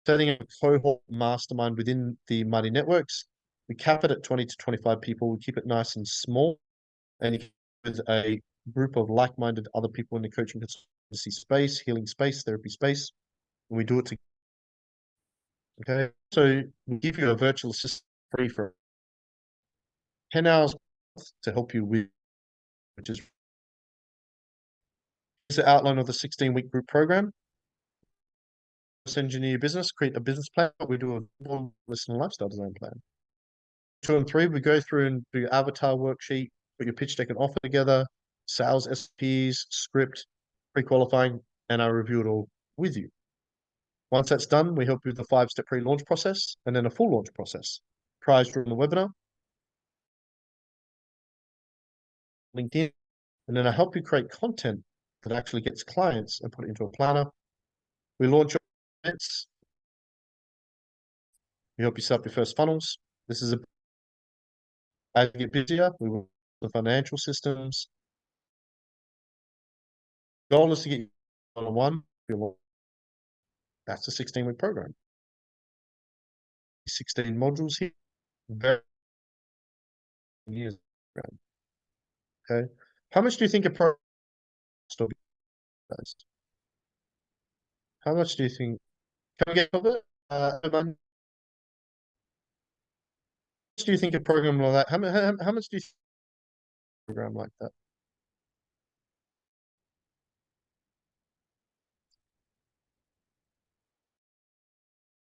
setting a cohort mastermind within the Mighty Networks. We cap it at 20 to 25 people. We keep it nice and small. And you with a group of like-minded other people in the coaching consultancy space, healing space, therapy space, and we do it together. Okay, so we give you a virtual assistant free for 10 hours to help you with, which is the outline of the 16-week group program. Engineer your business, create a business plan. We do a listen and lifestyle design plan. 2 and 3, we go through and do your avatar worksheet, put your pitch deck and offer together, sales SPs, script, pre-qualifying, and I review it all with you. Once that's done, we help you with the 5-step pre-launch process and then a full launch process. Prize during the webinar, LinkedIn, and then I help you create content that actually gets clients and put it into a planner. We launch your events. We help you set up your first funnels. This is as you get busier, we will the financial systems. Goal is to get you one-on-one. That's a 16-week program. 16 modules here. Very years. Okay. How much do you think a program still guys? How much do you think? Can we get covered? How much do you think a program like that? How much do you think a program like that?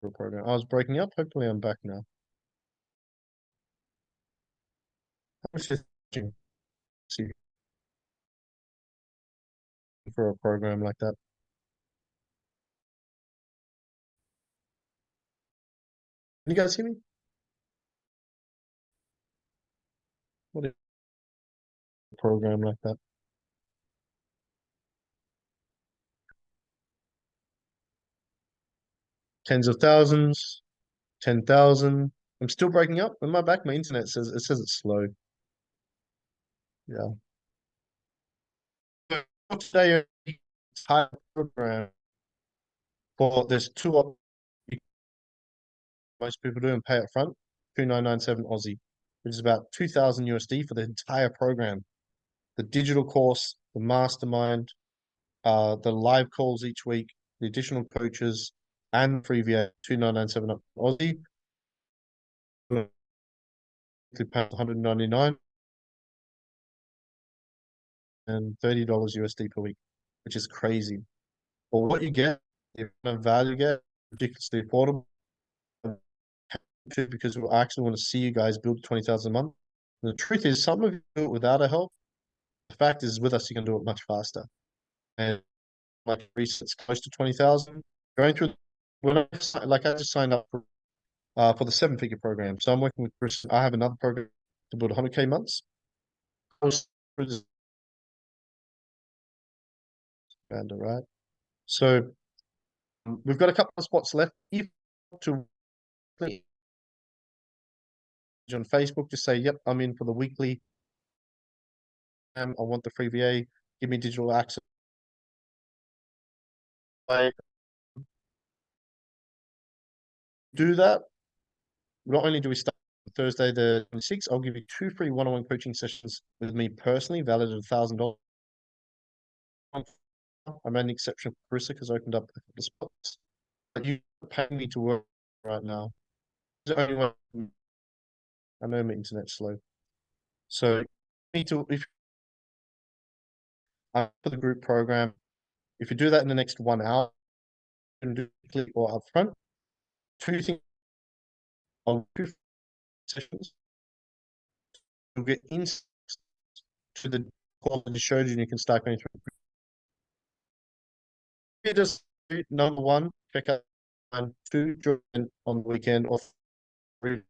For a program. I was breaking up. Hopefully, I'm back now. How much do you think see for a program like that? Can you guys hear me? What is a program like that? Tens of thousands, 10,000. I'm still breaking up. Am I back? My internet says it's slow. Yeah. Today, entire program for there's 2 options most people do and pay up front, 2,997 Aussie, which is about 2,000 USD for the entire program. The digital course, the mastermind, the live calls each week, the additional coaches, and free VA, 2,997 Aussie. Pound 199 and $30 USD per week, which is crazy. But what you get, the amount of value you get, ridiculously affordable. Because we actually want to see you guys build 20,000 a month. And the truth is, some of you do it without our help. The fact is, with us, you can do it much faster. And like recently, it's close to 20,000. Going through when I just signed up for the 7-figure program. So I'm working with Chris. I have another program to build 100K months. Right. So we've got a couple of spots left. If to on Facebook, just say, "Yep, I'm in for the weekly. I want the free VA. Give me digital access." I do that. Not only do we start Thursday the 26th, I'll give you 2 free one-on-one coaching sessions with me personally, valued at $1,000. I made an exception for Carissa because I opened up a couple of spots. But you pay me to work right now. The only one. I know my internet's slow. So you need to, if for the group program, if you do that in the next 1 hour, you can do it quickly or upfront. Two things on 2 sessions. You'll get insights to the quality showed you and you can start going through. You just do number 1, check out 1, 2, join on the weekend or 3.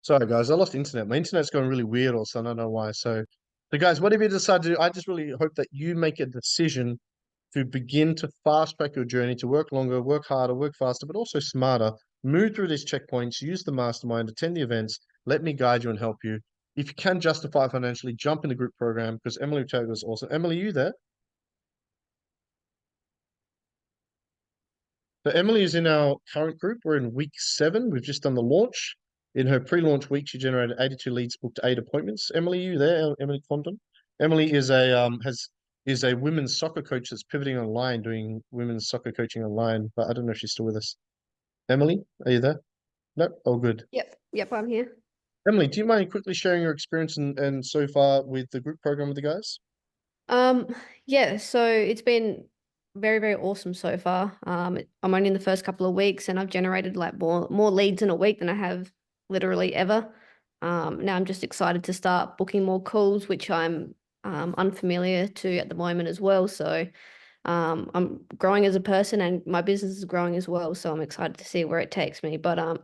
Sorry guys, I lost internet. My internet's going really weird or something. I don't know why. So guys, whatever you decide to do, I just really hope that you make a decision to begin to fast track your journey, to work longer, work harder, work faster, but also smarter. Move through these checkpoints, use the mastermind, attend the events. Let me guide you and help you. If you can justify financially, jump in the group program because Emily Taylor is awesome. Emily, you there? So Emily is in our current group. We're in week 7. We've just done the launch. In her pre-launch week, she generated 82 leads, booked 8 appointments. Emily, you there? Emily Condon? Emily is a women's soccer coach that's pivoting online, doing women's soccer coaching online. But I don't know if she's still with us. Emily, are you there? Nope. Oh, good.
Yep, I'm here.
Emily, do you mind quickly sharing your experience and so far with the group program with the guys?
Yeah, so it's been very, very awesome so far. I'm only in the first couple of weeks and I've generated like more leads in a week than I have literally ever. Now I'm just excited to start booking more calls, which I'm unfamiliar to at the moment as well. So I'm growing as a person and my business is growing as well. So I'm excited to see where it takes me. But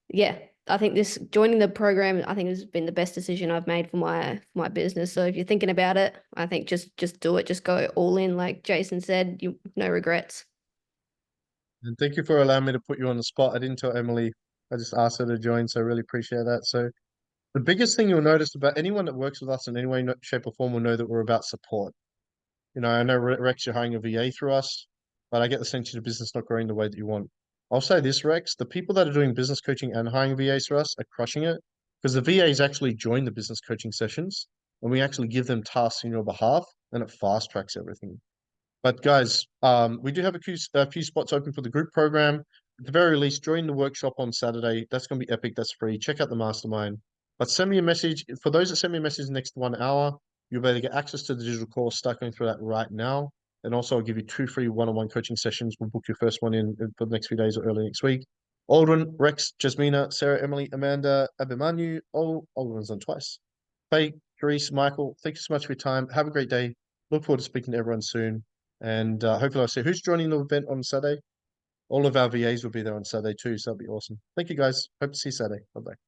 yeah, I think this joining the program, I think has been the best decision I've made for my business. So if you're thinking about it, I think just do it. Just go all in. Like Jason said, no regrets.
And thank you for allowing me to put you on the spot. I didn't tell Emily. I just asked her to join, so I really appreciate that. So the biggest thing you'll notice about anyone that works with us in any way, shape, or form will know that we're about support. You know, I know Rex, you're hiring a VA through us, but I get the sense your business not growing the way that you want. I'll say this, Rex, the people that are doing business coaching and hiring VAs through us are crushing it because the VAs actually join the business coaching sessions and we actually give them tasks on your behalf and it fast tracks everything. But guys, we do have a few spots open for the group program. At the very least, join the workshop on Saturday. That's going to be epic. That's free. Check out the mastermind. But send me a message. For those that send me a message in the next 1 hour, you'll be able to get access to the digital course. Start going through that right now. And also, I'll give you 2 free one-on-one coaching sessions. We'll book your first one in for the next few days or early next week. Aldrin, Rex, Jasmina, Sarah, Emily, Amanda, Abimanyu. Oh, Aldrin's on twice. Faye, Therese, Michael, thank you so much for your time. Have a great day. Look forward to speaking to everyone soon. And hopefully I'll see who's joining the event on Saturday. All of our VAs will be there on Saturday too, so that'll be awesome. Thank you guys. Hope to see you Saturday. Bye-bye.